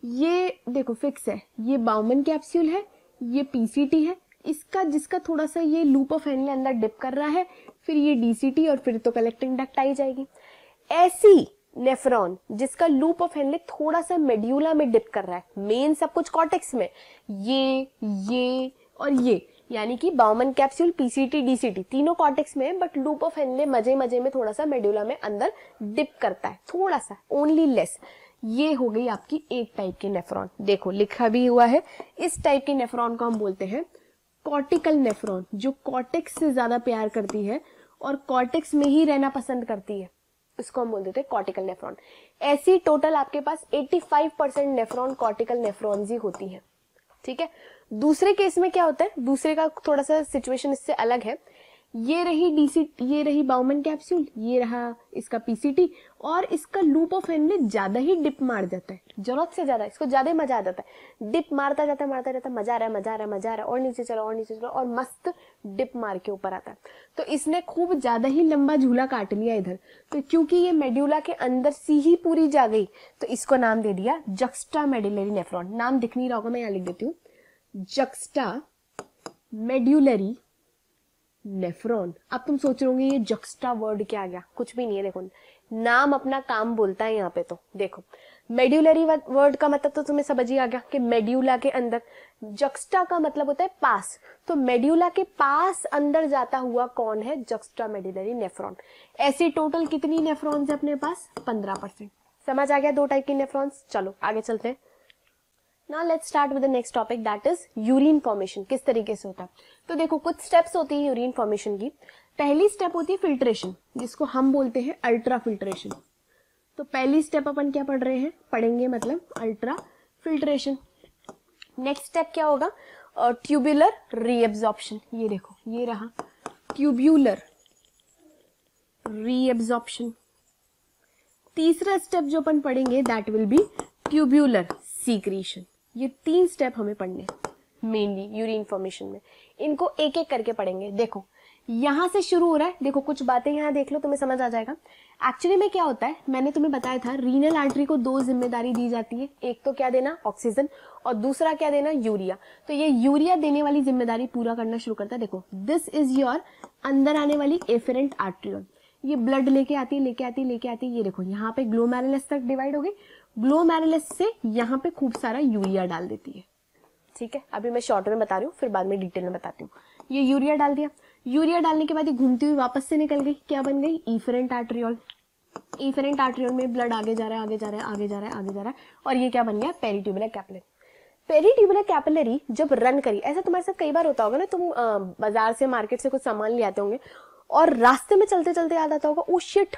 ये देखो फिक्स है, ये बाउमन कैप्सूल है, ये पीसीटी है, इसका जिसका थोड़ा सा ये लूप ऑफ हेनले अंदर डिप कर रहा है, फिर ये डीसीटी, और फिर तो कलेक्टिंग डक्ट आई जाएगी। ऐसी नेफ्रॉन जिसका लूप ऑफ हेनले थोड़ा सा मेड्यूला में डिप कर रहा है, मेन सब कुछ कॉर्टेक्स में, ये और ये, यानी कि बाउमन कैप्सूल, पीसीटी, डीसीटी तीनों कॉर्टेक्स में है, बट लूप ऑफ हेनले मजे मजे में थोड़ा सा मेड्यूला में अंदर डिप करता है, थोड़ा सा, ओनली लेस। ये हो गई आपकी एक टाइप की नेफ्रॉन। देखो लिखा भी हुआ है, इस टाइप के नेफ्रॉन को हम बोलते हैं कॉर्टिकल नेफ्रॉन, जो कॉर्टेक्स से ज्यादा प्यार करती है और कॉर्टेक्स में ही रहना पसंद करती है, इसको हम बोल देते हैं कॉर्टिकल नेफ्रॉन। ऐसी टोटल आपके पास 85% नेफ्रॉन कॉर्टिकल नेफ्रॉन्स ही होती है। ठीक है। दूसरे केस में क्या होता है, दूसरे का थोड़ा सा सिचुएशन इससे अलग है। ये रही डीसीटी, ये रही बाउमन कैप्सूल, ये रहा इसका पीसीटी, और इसका लूप ऑफ हेनले ज्यादा ही डिप मार जाता है, जरूरत से ज्यादा, इसको ज्यादा ही मजा आ जाता है, डिप मारता जाता है, मजा आ रहा है, मजा आ रहा है, मजा आ रहा है, और नीचे चलो और नीचे चलो, और मस्त डिप मार के ऊपर आता है। तो इसने खूब ज्यादा ही लंबा झूला काट लिया इधर, तो क्योंकि ये मेड्यूला के अंदर सी ही पूरी जा गई, तो इसको नाम दे दिया जक्स्टा मेडुलरी नेफ्रॉन। नाम दिख नहीं रहा होगा, मैं यहाँ लिख देती हूँ, जक्स्टा मेड्युलरी नेफ्रॉन। अब तुम सोच रहे होंगे ये जक्स्टा वर्ड क्या आ गया, कुछ भी नहीं है, देखो नाम अपना काम बोलता है यहाँ पे। तो देखो मेड्युलरी वर्ड का मतलब तो तुम्हें समझ ही आ गया कि मेड्यूला के अंदर, जक्स्टा का मतलब होता है पास, तो मेड्यूला के पास अंदर जाता हुआ कौन है, जक्स्टा मेडुलरी नेफ्रॉन। ऐसी टोटल कितनी नेफ्रॉन्स है अपने पास, 15%। समझ आ गया दो टाइप की नेफ्रॉन्स। चलो आगे चलते हैं। Now let's start with the next topic, that is urine formation. किस तरीके से होता है, तो देखो कुछ स्टेप्स होती है यूरिन फॉर्मेशन की। पहली स्टेप होती है फिल्ट्रेशन, जिसको हम बोलते हैं अल्ट्रा फिल्ट्रेशन। तो पहली स्टेप अपन क्या पढ़ रहे हैं, पढ़ेंगे मतलब अल्ट्रा फिल्ट्रेशन। नेक्स्ट स्टेप क्या होगा, ट्यूबुलर रीएब्जॉर्प्शन। ये देखो ये रहा ट्यूब्यूलर रीएब्जॉर्प्शन। तीसरा स्टेप जो अपन पढ़ेंगे that will B tubular secretion. ये 3 स्टेप हमें पढ़ने मेनली यूरिन फॉर्मेशन में, इनको एक एक करके पढ़ेंगे। देखो यहां से शुरू हो रहा है, देखो कुछ बातें यहाँ देख लो, तुम्हें समझ आ जाएगा। एक्चुअली में क्या होता है, मैंने तुम्हें बताया था रीनल आर्टरी को 2 जिम्मेदारी दी जाती है, एक तो क्या देना ऑक्सीजन, और दूसरा क्या देना यूरिया। तो ये यूरिया देने वाली जिम्मेदारी पूरा करना शुरू करता है। देखो दिस इज योर अंदर आने वाली एफेरेंट आर्ट्रियोल, ये ब्लड लेके आती है, ये देखो यहाँ पे ग्लोमेरुलस तक डिवाइड हो गई, ग्लोमेरुलस से यहाँ पे खूब सारा यूरिया डाल देती है। ठीक है, अभी मैं शॉर्ट में बता रही हूँ, फिर बाद में डिटेल में बताती हूँ। ये यूरिया डाल दिया, यूरिया डालने के बाद ये घूमती हुई वापस से निकल गई, क्या बन गई, इफेरेंट आर्ट्रियोल। इफेरेंट आर्ट्रियोल में ब्लड आगे जा रहा है, और ये क्या बन गया, पेरिट्यूबुलर कैपिलरी। पेरिट्यूबुलर कैपिलरी जब रन करी, ऐसा तुम्हारे साथ कई बार होता होगा ना, तुम बाजार से मार्केट से कुछ सामान ले आते होंगे और रास्ते में चलते चलते याद आता होगा, ओ शिट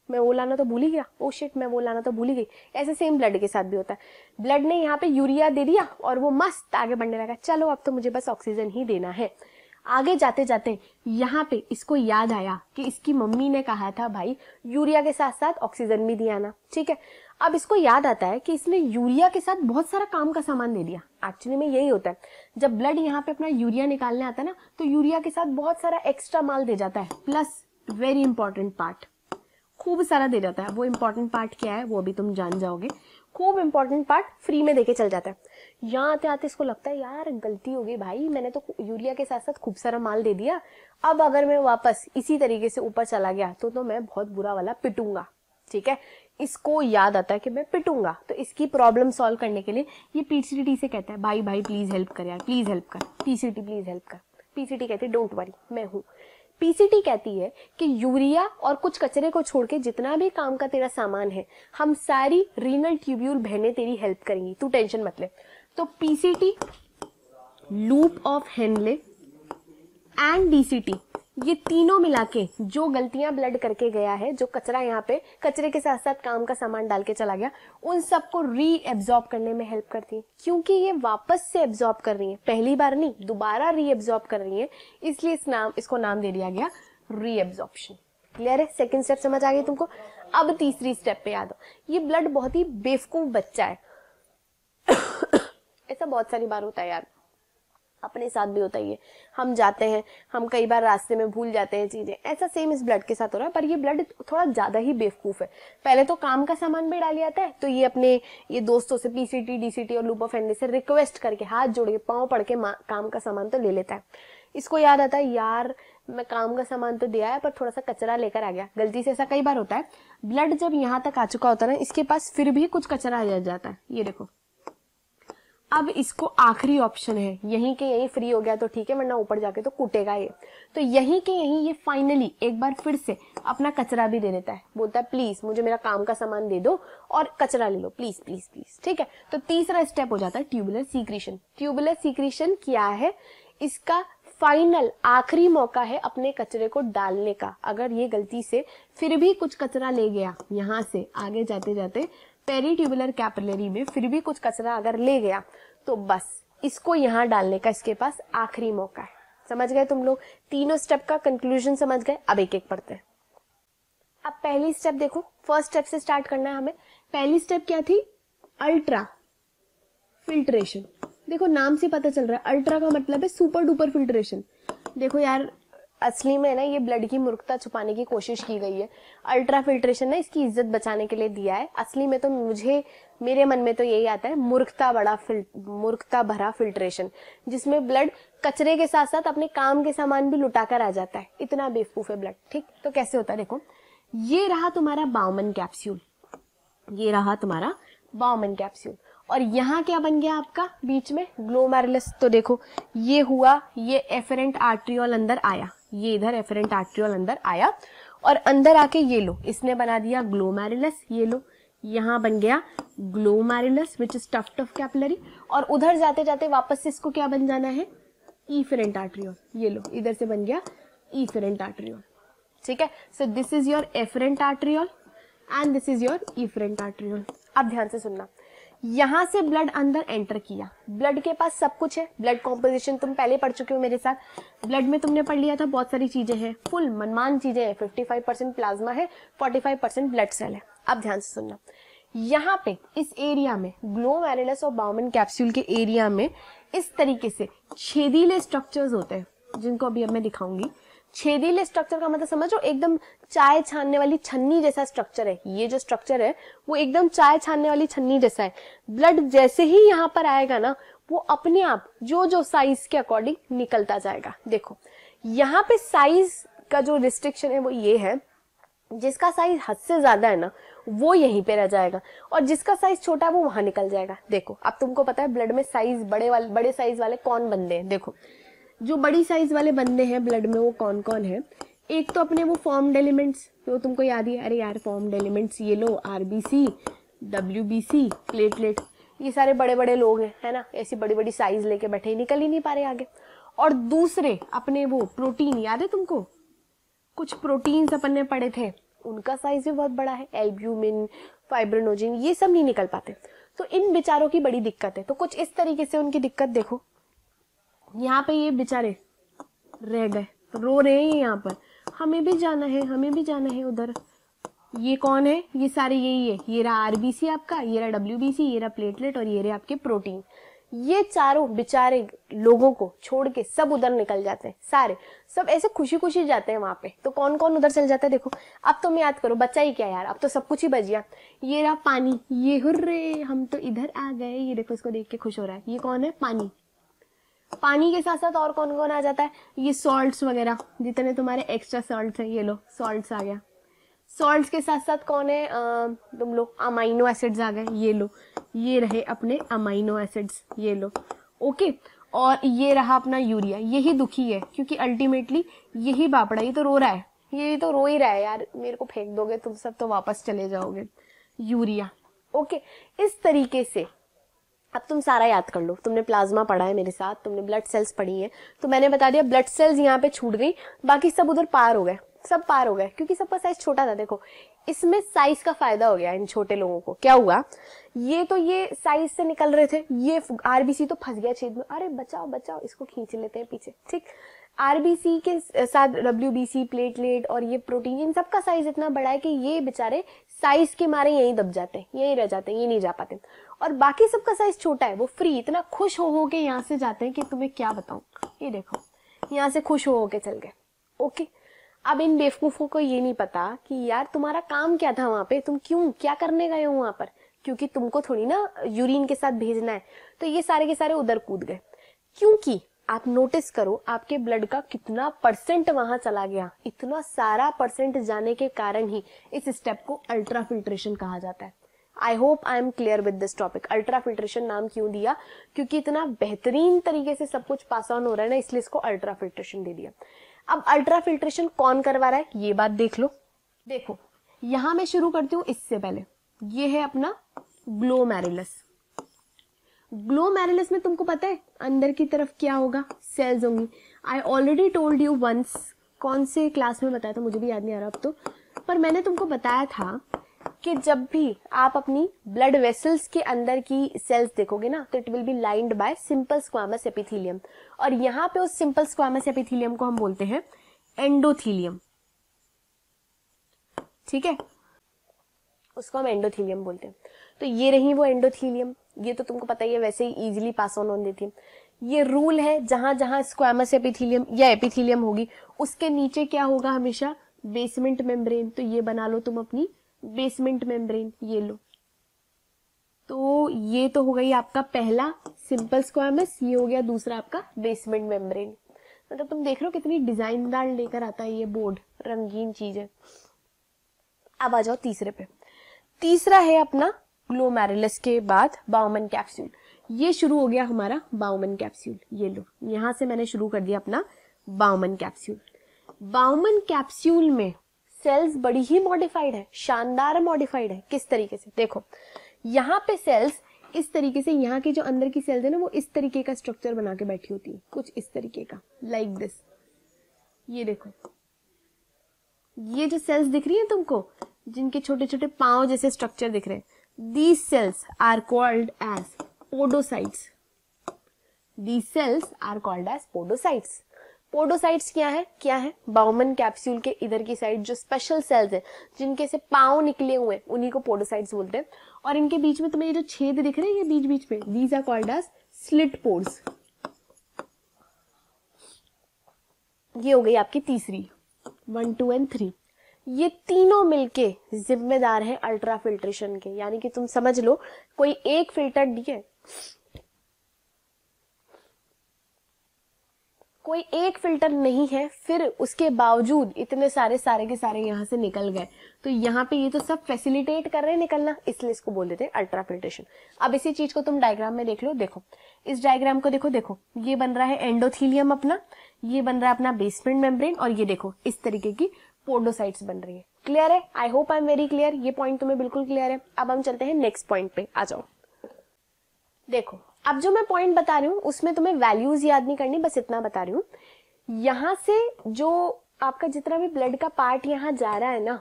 मैं वो लाना तो भूल ही गया, ओ शिट मैं वो लाना तो भूल ही गई। ऐसे सेम ब्लड के साथ भी होता है, ब्लड ने यहाँ पे यूरिया दे दिया और वो मस्त आगे बढ़ने लगा, चलो अब तो मुझे बस ऑक्सीजन ही देना है। आगे जाते जाते यहाँ पे इसको याद आया कि इसकी मम्मी ने कहा था भाई यूरिया के साथ साथ ऑक्सीजन भी दिया ना, ठीक है। अब इसको याद आता है कि इसने यूरिया के साथ बहुत सारा काम का सामान दे दिया। एक्चुअली में यही होता है, जब ब्लड यहाँ पे अपना यूरिया निकालने आता है ना, तो यूरिया के साथ बहुत सारा एक्स्ट्रा माल दे जाता है, प्लस वेरी इंपॉर्टेंट पार्ट खूब सारा दे जाता है। वो इंपॉर्टेंट पार्ट क्या है वो अभी तुम जान जाओगे। खूब इंपॉर्टेंट पार्ट फ्री में देके चल जाता है। यहाँ आते आते इसको लगता है यार गलती हो गई भाई, मैंने तो यूरिया के साथ साथ खूब सारा माल दे दिया, अब अगर मैं वापस इसी तरीके से ऊपर चला गया तो मैं बहुत बुरा वाला पिटूंगा, ठीक है। इसको याद आता है कि मैं पिटूंगा, तो इसकी प्रॉब्लम सॉल्व करने के लिए ये पीसीटी से कहता है भाई भाई प्लीज हेल्प कर यार, प्लीज हेल्प कर, पीसीटी प्लीज हेल्प कर। पीसीटी कहती है डोंट वरी मैं हूँ। पीसीटी कहती है कि यूरिया और कुछ कचरे को छोड़ के जितना भी काम का तेरा सामान है, हम सारी रीनल ट्यूब्यूल बहनें तेरी हेल्प करेंगी, तू टेंशन मत ले। तो PCT, loop of Henley and DCT, ये तीनों मिलाके जो गलतियां ब्लड करके गया है, जो कचरा यहाँ पे कचरे के साथ साथ काम का सामान डाल के चला गया, उन सबको री एब्जॉर्ब करने में हेल्प करती है। क्योंकि ये वापस से एब्जॉर्ब कर रही है, पहली बार नहीं दोबारा री एब्जॉर्ब कर रही है, इसलिए इसको नाम दे दिया गया री एब्जॉर्प्शन। क्लियर है, सेकेंड स्टेप समझ आ गई तुमको। अब तीसरी स्टेप पे याद हो, ये ब्लड बहुत ही बेवकूफ बच्चा है। ऐसा बहुत सारी बार होता है यार, अपने साथ भी होता ही है। हम जाते हैं, हम कई बार रास्ते में भूल जाते हैं चीजें, ऐसा सेम इस ब्लड के साथ हो रहा है। पर ये ब्लड थोड़ा ज्यादा ही बेवकूफ है। पहले तो काम का सामान भी डाल आता है, तो ये अपने ये दोस्तों से पीसीटी, डीसीटी और लूप ऑफ हेनले से रिक्वेस्ट करके हाथ जोड़ के पाँव पड़ के काम का सामान तो ले लेता है। इसको याद आता है यार मैं काम का सामान तो दिया है पर थोड़ा सा कचरा लेकर आ गया गलती से। ऐसा कई बार होता है, ब्लड जब यहाँ तक आ चुका होता है ना, इसके पास फिर भी कुछ कचरा आ जाता है। ये देखो अब इसको आखिरी ऑप्शन है, यहीं के यहीं फ्री हो गया तो ठीक है, वरना ऊपर जाके तो कूटेगा ये। तो यहीं के यहीं ये फाइनली एक बार फिर से अपना कचरा भी दे देता है, बोलता है प्लीज मुझे मेरा काम का सामान दे दो और कचरा ले लो प्लीज प्लीज प्लीज, ठीक है। तो तीसरा स्टेप हो जाता है ट्यूबुलर सीक्रीशन। ट्यूबुलर सीक्रीशन क्या है, इसका फाइनल आखिरी मौका है अपने कचरे को डालने का। अगर ये गलती से फिर भी कुछ कचरा ले गया, यहाँ से आगे जाते जाते पेरिट्यूबुलर कैपिलरी में फिर भी कुछ कचरा अगर ले गया, तो बस इसको यहाँ डालने का इसके पास आखिरी मौका है। समझ गए तुम लोग? तीनों स्टेप का कंक्लूजन समझ गए? अब एक एक पढ़ते हैं। अब पहली स्टेप देखो, फर्स्ट स्टेप से स्टार्ट करना है हमें। पहली स्टेप क्या थी? Ultra filtration. देखो नाम से पता चल रहा है, अल्ट्रा का मतलब है सुपर डुपर फिल्ट्रेशन। देखो यार, असली में ना ये ब्लड की मूर्खता छुपाने की कोशिश की गई है। अल्ट्रा फिल्ट्रेशन ना इसकी इज्जत बचाने के लिए दिया है। असली में तो मेरे मन में तो यही आता है, मूर्खता भरा फिल्ट्रेशन, जिसमें ब्लड कचरे के साथ साथ अपने काम के सामान भी लुटा कर आ जाता है। इतना बेवकूफ है ब्लड। ठीक, तो कैसे होता है देखो, ये रहा तुम्हारा बाउमन कैप्सूल, ये रहा तुम्हारा बाउमन कैप्सूल, और यहाँ क्या बन गया आपका बीच में? ग्लोमेरुलस। तो देखो ये हुआ, ये एफरेंट आर्ट्रियोल अंदर आया, ये इधर एफरेंट आर्ट्रियोल अंदर आया, और अंदर आके ये लो, इसने बना दिया ग्लोमेरुलस। ये लो, यहाँ बन गया glomerulus which is tuft of capillary, और उधर जाते जाते वापस से इसको क्या बन जाना है? Efferent arteriole. ये लो, इधर से बन गया इफेरेंट आर्ट्रियोल। ठीक है, so this is your afferent arteriole and this is your efferent arteriole. अब ध्यान से सुनना, यहां से ब्लड अंदर एंटर किया, ब्लड के पास सब कुछ है। ब्लड कॉम्पोजिशन तुम पहले पढ़ चुके हो मेरे साथ। ब्लड में तुमने पढ़ लिया था, बहुत सारी चीजें हैं, फुल मनमान चीजें हैं। 55% प्लाज्मा है, 45% ब्लड सेल है। अब ध्यान से सुनना, यहाँ पे इस एरिया में ग्लोमेरुलस और बाउमन कैप्सूल के एरिया में इस तरीके से छेदीले स्ट्रक्चर्स होते हैं, जिनको अभी अब मैं दिखाऊंगी। छेदीले स्ट्रक्चर का मतलब समझो, एकदम चाय छानने वाली छन्नी जैसा स्ट्रक्चर है। ये जो स्ट्रक्चर है वो एकदम चाय छानने वाली छन्नी जैसा है। ब्लड जैसे ही यहाँ पर आएगा ना, वो अपने आप जो साइज के अकॉर्डिंग निकलता जाएगा। देखो यहाँ पे साइज का जो रिस्ट्रिक्शन है वो ये है, जिसका साइज हद से ज्यादा है ना वो यहीं पे रह जाएगा, और जिसका साइज छोटा है वो वहां निकल जाएगा। देखो अब तुमको पता है ब्लड में साइज बड़े साइज वाले कौन बंदे हैं। देखो जो बड़ी साइज वाले बंदे हैं ब्लड में वो कौन कौन है? एक तो अपने वो फॉर्म्ड एलिमेंट्स, तो तुमको याद ही, अरे यार फॉर्म्ड एलिमेंट्स, ये लो आरबीसी, डब्ल्यूबीसी, प्लेटलेट, ये सारे बड़े बड़े लोग हैं, है ना, ऐसी बड़ी बड़ी साइज लेके बैठे ही निकल ही नहीं पा रहे आगे। और दूसरे अपने वो प्रोटीन, याद है तुमको कुछ प्रोटीन्स अपन ने पढ़े थे, उनका साइज भी बहुत बड़ा है, एल्ब्यूमिन, फाइब्रिनोजिन, ये सब नहीं निकल पाते। तो इन बेचारों की बड़ी दिक्कत है। तो कुछ इस तरीके से उनकी दिक्कत देखो, यहाँ पे ये बेचारे रह गए, रो रहे हैं यहाँ पर, हमें भी जाना है, हमें भी जाना है उधर। ये कौन है? ये सारे यही है, ये रहा आरबीसी आपका, ये रहा डब्ल्यूबीसी, ये रहा प्लेटलेट, और ये रहे आपके प्रोटीन। ये चारों बेचारे लोगों को छोड़ के सब उधर निकल जाते हैं, सारे सब ऐसे खुशी खुशी जाते हैं वहां पे। तो कौन कौन उधर चल जाता है देखो। अब तुम याद करो, बच्चा ही क्या यार, अब तो सब कुछ ही बच गया। ये रहा पानी, ये हुर्रे हम तो इधर आ गए, ये देखो इसको देख के खुश हो रहा है। ये कौन है? पानी। पानी के साथ साथ और कौन कौन आ जाता है? ये सॉल्ट्स वगैरह, जितने तुम्हारे एक्स्ट्रा सॉल्ट्स है, ये लो सॉल्ट्स आ गया। सॉल्ट्स के साथ साथ कौन है? तुम लोग अमाइनो एसिड्स आ गए, ये लो, ये रहे अपने अमाइनो एसिड्स, ये लो, ओके। और ये रहा अपना यूरिया। यही दुखी है क्योंकि अल्टीमेटली यही बापड़ा, ये तो रो रहा है, ये तो रो ही रहा है यार, मेरे को फेंक दोगे तुम सब तो वापस चले जाओगे। Urea, okay. इस तरीके से अब तुम सारा याद कर लो। तुमने प्लाज्मा पढ़ा है मेरे साथ, तुमने ब्लड सेल्स पढ़ी है, तो मैंने बता दिया ब्लड सेल्स यहाँ पे छूट गई, बाकी सब उधर पार हो गए, सब पार हो गए क्योंकि सबका साइज छोटा था। देखो इसमें साइज का फायदा हो गया इन छोटे लोगों को। क्या हुआ? ये तो ये साइज से निकल रहे थे, ये आरबीसी तो फंस गया छेद में, अरे बचाओ बचाओ, इसको खींच लेते हैं पीछे, ठीक। आरबीसी के साथ डब्ल्यूबीसी, प्लेटलेट और ये प्रोटीन, इन सबका साइज इतना बड़ा है कि ये बेचारे साइज के मारे यहीं दब जाते हैं, यहीं रह जाते हैं, ये नहीं जा पाते। और बाकी सबका साइज छोटा है, वो फ्री इतना खुश हो के यहाँ से जाते हैं कि तुम्हें क्या बताऊं। ये देखो यहाँ से खुश हो के चल गए, ओके। अब इन बेवकूफों को ये नहीं पता कि यार तुम्हारा काम क्या था वहां पे, तुम क्यों क्या करने गए हो वहां पर, क्योंकि तुमको थोड़ी ना यूरिन के साथ भेजना है। तो ये सारे के सारे उधर कूद गए, क्योंकि आप नोटिस करो आपके ब्लड का कितना परसेंट वहां चला गया। इतना सारा परसेंट जाने के कारण ही इस स्टेप को अल्ट्रा फिल्ट्रेशन कहा जाता है। I hope I am clear with this topic. Ultra filtration नाम क्यों दिया? क्योंकि इतना बेहतरीन तरीके से सब कुछ पास ऑन हो रहा है ना, इसलिए इसको अल्ट्रा फिल्ट्रेशन दे दिया। अब अल्ट्रा फिल्ट्रेशन कौन करवा रहा है ये बात देख लो। देखो यहां मैं शुरू करती हूँ इससे पहले, ये है अपना ग्लोमेरुलस। ग्लोमेरुलस में तुमको पता है अंदर की तरफ क्या होगा? सेल्स होंगी। I already told you once, कौन से क्लास में बताया था मुझे भी याद नहीं आ रहा अब तो, पर मैंने तुमको बताया था कि जब भी आप अपनी ब्लड वेसल्स के अंदर की सेल्स देखोगे ना, तो it will be lined by simple squamous epithelium, और यहाँ पे उस सिंपल स्क्वामस एपिथेलियम को हम बोलते हैं एंडोथीलियम। ठीक है, उसको हम एंडोथीलियम बोलते हैं। तो ये रही वो एंडोथीलियम, ये तो तुमको पता ही है, वैसे ही इजीली पास ऑन देती है। ये रूल है, जहां जहां स्क्वामस एपिथेलियम या एपिथेलियम होगी उसके नीचे क्या होगा हमेशा, बेसमेंट मेम्ब्रेन। तो ये बना लो तुम अपनी बेसमेंट मेम्ब्रेन, ये लो। तो ये तो हो गई आपका पहला सिंपल स्क्वामस, ये हो गया दूसरा आपका बेसमेंट मेम्ब्रेन। मतलब तुम देख रहे हो कितनी डिजाइनदार लेकर आता है ये बोर्ड, रंगीन चीज है। अब आ जाओ तीसरे पे। तीसरा है अपना ग्लोमेरुलस के बाद बाउमन कैप्सूल। ये शुरू हो गया हमारा बाउमन कैप्सूल, ये लो, यहां से मैंने शुरू कर दिया अपना बाउमन कैप्सूल। बाउमन कैप्सूल में सेल्स बड़ी ही मॉडिफाइड है, शानदार मॉडिफाइड है। किस तरीके से, देखो यहाँ पे सेल्स इस तरीके से, यहाँ की जो अंदर की सेल्स है ना, वो इस तरीके का स्ट्रक्चर बना के बैठी होती है, कुछ इस तरीके का, लाइक दिस। ये देखो, ये जो सेल्स दिख रही है तुमको, जिनके छोटे छोटे पांव जैसे स्ट्रक्चर दिख रहे हैं, these cells are called as podocytes. These cells are called as podocytes. Podocytes क्या है, क्या है, बाउमन कैप्सूल के इधर की साइड जो स्पेशल सेल्स है, जिनके से पांव निकले हुए हैं, उन्हीं को पोडोसाइट्स बोलते हैं। और इनके बीच में तुम्हें ये जो छेद दिख रहे हैं, ये बीच बीच में, these are called as slit pores. ये हो गई आपकी तीसरी, 1, 2 and 3। ये तीनों मिलके जिम्मेदार हैं अल्ट्रा फिल्ट्रेशन के, यानी कि तुम समझ लो कोई एक फिल्टर डी है, कोई एक फिल्टर नहीं है, फिर उसके बावजूद इतने सारे के सारे यहाँ से निकल गए। तो यहाँ पे ये तो सब फैसिलिटेट कर रहे हैं निकलना, इसलिए इसको बोल देते हैं अल्ट्रा फिल्ट्रेशन। अब इसी चीज को तुम डायग्राम में देख लो, देखो इस डायग्राम को देखो, देखो ये बन रहा है एंडोथीलियम अपना, ये बन रहा है अपना बेसमेंट मेम्ब्रेन, और ये देखो इस तरीके की पोडोसाइट्स बन रही है। क्लियर है? I hope I am very clear, ये पॉइंट तुम्हें बिल्कुल क्लियर है। अब हम चलते हैं नेक्स्ट पॉइंट पे, आ जाओ। देखो अब जो मैं पॉइंट बता रही हूँ उसमें तुम्हें वैल्यूज याद नहीं करनी, बस इतना बता रही हूँ। यहां से जो आपका जितना भी ब्लड का पार्ट यहाँ जा रहा है ना,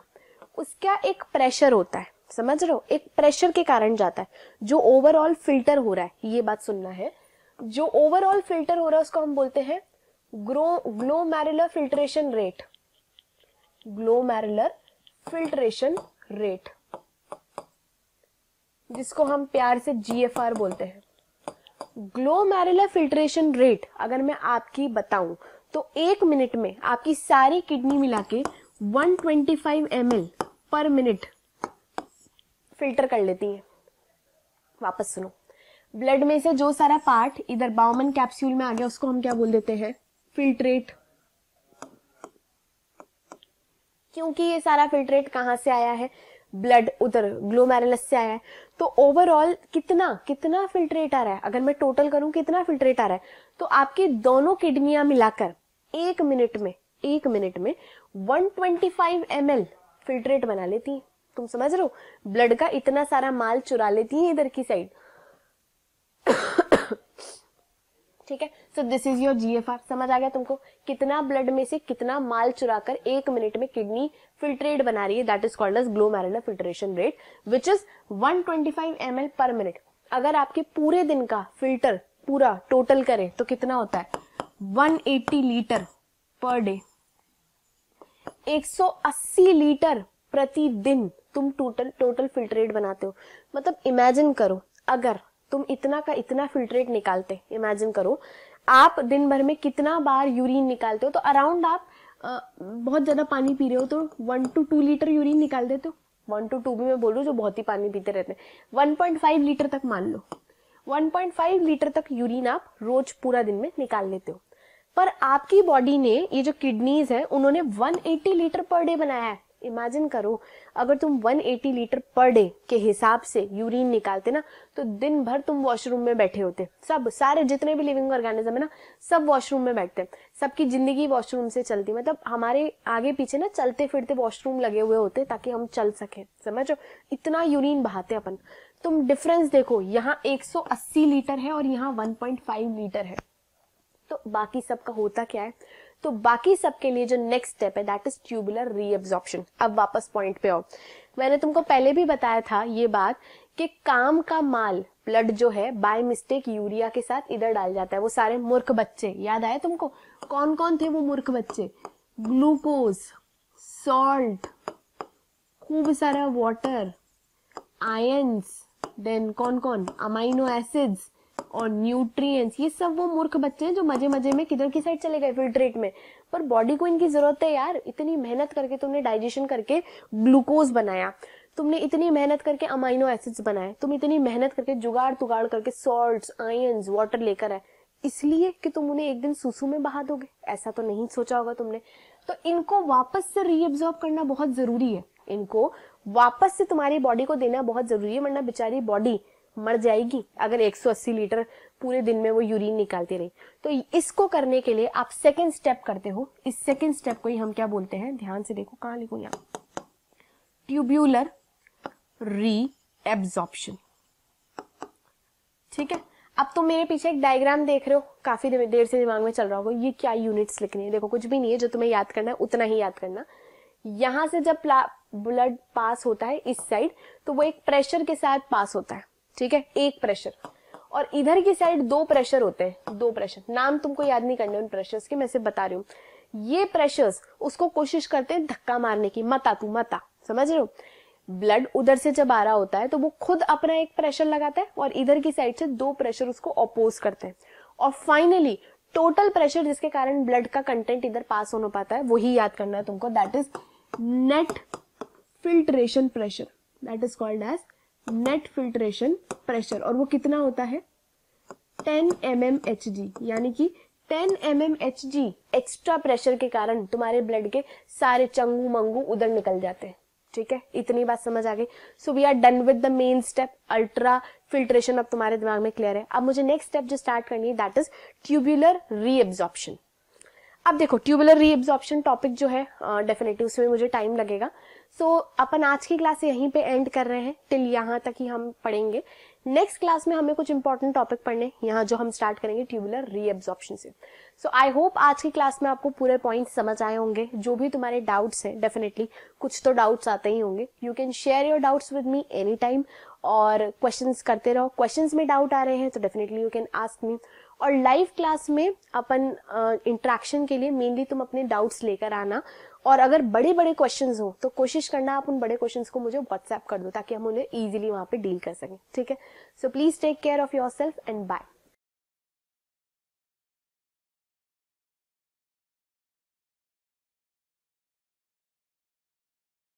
उसका एक प्रेशर होता है, समझ रहे हो, एक प्रेशर के कारण जाता है। जो ओवरऑल फिल्टर हो रहा है, ये बात सुनना है, जो ओवरऑल फिल्टर हो रहा है उसको हम बोलते हैं glomerular filtration rate. Glomerular filtration rate, जिसको हम प्यार से GFR बोलते हैं। ग्लोमेरुलर फिल्ट्रेशन रेट अगर मैं आपकी बताऊं तो 1 मिनट में आपकी सारी किडनी मिला के 125 ml पर मिनट फिल्टर कर लेती है। वापस सुनो, ब्लड में से जो सारा पार्ट इधर बाउमन कैप्सूल में आ गया उसको हम क्या बोल देते हैं, फिल्ट्रेट। क्योंकि ये सारा फिल्ट्रेट कहां से आया है, ब्लड उधर ग्लोमेरुलस से आया है। तो ओवरऑल कितना फिल्ट्रेट आ रहा है, अगर मैं टोटल करूं कितना फिल्ट्रेट आ रहा है, तो आपकी दोनों किडनियां मिलाकर 1 मिनट में 125 ml फिल्ट्रेट बना लेती हैं। तुम समझ रहे हो, ब्लड का इतना सारा माल चुरा लेती हैं इधर की साइड। ठीक है, so this is your GFR। समझ आ गया तुमको, कितना ब्लड में से कितना माल चुराकर 1 मिनट में किडनी फिल्ट्रेट बना रही है, that is called as glomerular filtration rate, which is 125 ml per minute. अगर आपके पूरे दिन का फिल्टर पूरा टोटल करें तो कितना होता है, 180 लीटर पर डे। 180 लीटर प्रतिदिन तुम टोटल फिल्ट्रेट बनाते हो। मतलब इमेजिन करो, अगर तुम इतना का इतना फिल्ट्रेट निकालते, इमेजिन करो आप दिन भर में कितना बार यूरिन निकालते हो। तो अराउंड आप बहुत ज्यादा पानी पी रहे हो तो 1 to 2 लीटर यूरिन निकाल देते हो। 1 to 2 भी मैं बोल रही हूँ जो बहुत ही पानी पीते रहते हैं। 1.5 लीटर तक मान लो, 1.5 लीटर तक यूरिन आप रोज पूरा दिन में निकाल लेते हो। पर आपकी बॉडी ने, ये जो किडनीज है, उन्होंने 180 लीटर पर डे बनाया है। इमेजिन करो अगर तुम 180 लीटर पर डे के हिसाब से यूरिन निकालते ना, तो दिन भर तुम वॉशरूम में बैठे होते। सब सारे जितने भी लिविंग ऑर्गेनिज्म है ना, सब वॉशरूम में बैठते। सबकी जिंदगी वॉशरूम से चलती, मतलब हमारे आगे पीछे ना चलते फिरते वॉशरूम लगे हुए होते ताकि हम चल सके। समझो, इतना यूरिन बहाते अपन। तुम डिफरेंस देखो, यहाँ 180 लीटर है और यहाँ 1.5 लीटर है। तो बाकी सबका होता क्या है, तो बाकी सबके लिए जो नेक्स्ट स्टेप है दैट इज ट्यूबुलर रीएब्जॉर्प्शन। अब वापस पॉइंट पे आओ, मैंने तुमको पहले भी बताया था ये बात कि काम का माल ब्लड जो है बाय मिस्टेक यूरिया के साथ इधर डाल जाता है। वो सारे मूर्ख बच्चे याद आए तुमको? कौन कौन थे वो मूर्ख बच्चे? ग्लूकोज, सॉल्ट, खूब सारा वाटर, आयंस, देन कौन कौन, अमाइनो एसिड्स और न्यूट्रिएंट्स। ये सब वो मूर्ख बच्चे हैं जो मजे मजे में किधर की साइड चले गए, फिल्ट्रेट में। पर बॉडी को इनकी जरूरत है यार। इतनी मेहनत करके तुमने डाइजेशन करके ग्लूकोज बनाया, तुमने इतनी मेहनत करके अमाइनो एसिड्स बनाए, तुम इतनी मेहनत करके जुगाड़ तुगाड़ करके सॉल्ट्स, आयंस, वाटर लेकर आए, इसलिए कि तुम उन्हें एक दिन सुसु में बहा दोगे? ऐसा तो नहीं सोचा होगा तुमने। तो इनको वापस से रीअब्सॉर्ब करना बहुत जरूरी है, इनको वापस से तुम्हारी बॉडी को देना बहुत जरूरी है, वरना बेचारी बॉडी मर जाएगी अगर 180 लीटर पूरे दिन में वो यूरिन निकालती रही। तो इसको करने के लिए आप सेकेंड स्टेप करते हो। इस सेकेंड स्टेप को ही हम क्या बोलते हैं, ध्यान से देखो, कहां लिखूं यहाँ, ट्यूब्यूलर रीएब्जॉर्प्शन। ठीक है, अब तुम मेरे पीछे एक डायग्राम देख रहे हो, काफी देर से दिमाग में चल रहा होगा ये क्या यूनिट्स लिखनी है। देखो कुछ भी नहीं है, जो तुम्हें याद करना है उतना ही याद करना। यहां से जब ब्लड पास होता है इस साइड, तो वो एक प्रेशर के साथ पास होता है, ठीक है, एक प्रेशर। और इधर की साइड दो प्रेशर होते हैं, दो प्रेशर, नाम तुमको याद नहीं करने उन प्रेशर्स के, मैं सिर्फ बता रही हूँ। ये प्रेशर्स उसको कोशिश करते हैं धक्का मारने की, मता तू मता, समझ रहे हो? ब्लड उधर से जब आ रहा होता है तो वो खुद अपना एक प्रेशर लगाता है और इधर की साइड से दो प्रेशर उसको अपोज करते हैं, और फाइनली टोटल प्रेशर जिसके कारण ब्लड का कंटेंट इधर पास होने पाता है, वही याद करना है तुमको। That is net filtration pressure, that is called as net filtration pressure. और वो कितना होता है? 10 mmHg, यानी कि 10 mmHg एक्स्ट्रा प्रेशर के कारण तुम्हारे ब्लड के सारे चंगू मंगू उधर निकल जाते हैं। ठीक है, इतनी बात समझ आ गई। So we are done with the main step, ultra filtration. अब तुम्हारे दिमाग में क्लियर है। अब मुझे नेक्स्ट स्टेप जो स्टार्ट करनी है दैट इज ट्यूबुलर रीएब्जॉर्प्शन। अब देखो ट्यूबुलर रीएब्जॉर्प्शन टॉपिक जो है डेफिनेटली उसमें मुझे टाइम लगेगा। सो अपन आज की क्लास यहीं पे एंड कर रहे हैं, टिल यहाँ तक ही हम पढ़ेंगे। नेक्स्ट क्लास में हमें कुछ इंपॉर्टेंट टॉपिक पढ़ने यहाँ जो हम स्टार्ट करेंगे ट्यूबुलर रीएब्जॉर्प्शन से। सो आई होप आज की क्लास में आपको पूरे पॉइंट समझ आए होंगे। जो भी तुम्हारे डाउट्स हैं, डेफिनेटली कुछ तो डाउट्स आते ही होंगे, you can share your doubts with me any time, और क्वेश्चंस करते रहो। क्वेश्चंस में डाउट आ रहे हैं तो definitely you can ask me. और लाइव क्लास में अपन इंटरेक्शन के लिए मेनली तुम अपने डाउट्स लेकर आना, और अगर बड़े बड़े क्वेश्चंस हो तो कोशिश करना आप उन बड़े क्वेश्चंस को मुझे व्हाट्सएप कर दो ताकि हम उन्हें इजीली वहां पे डील कर सकें। ठीक है, so please take care of yourself and bye.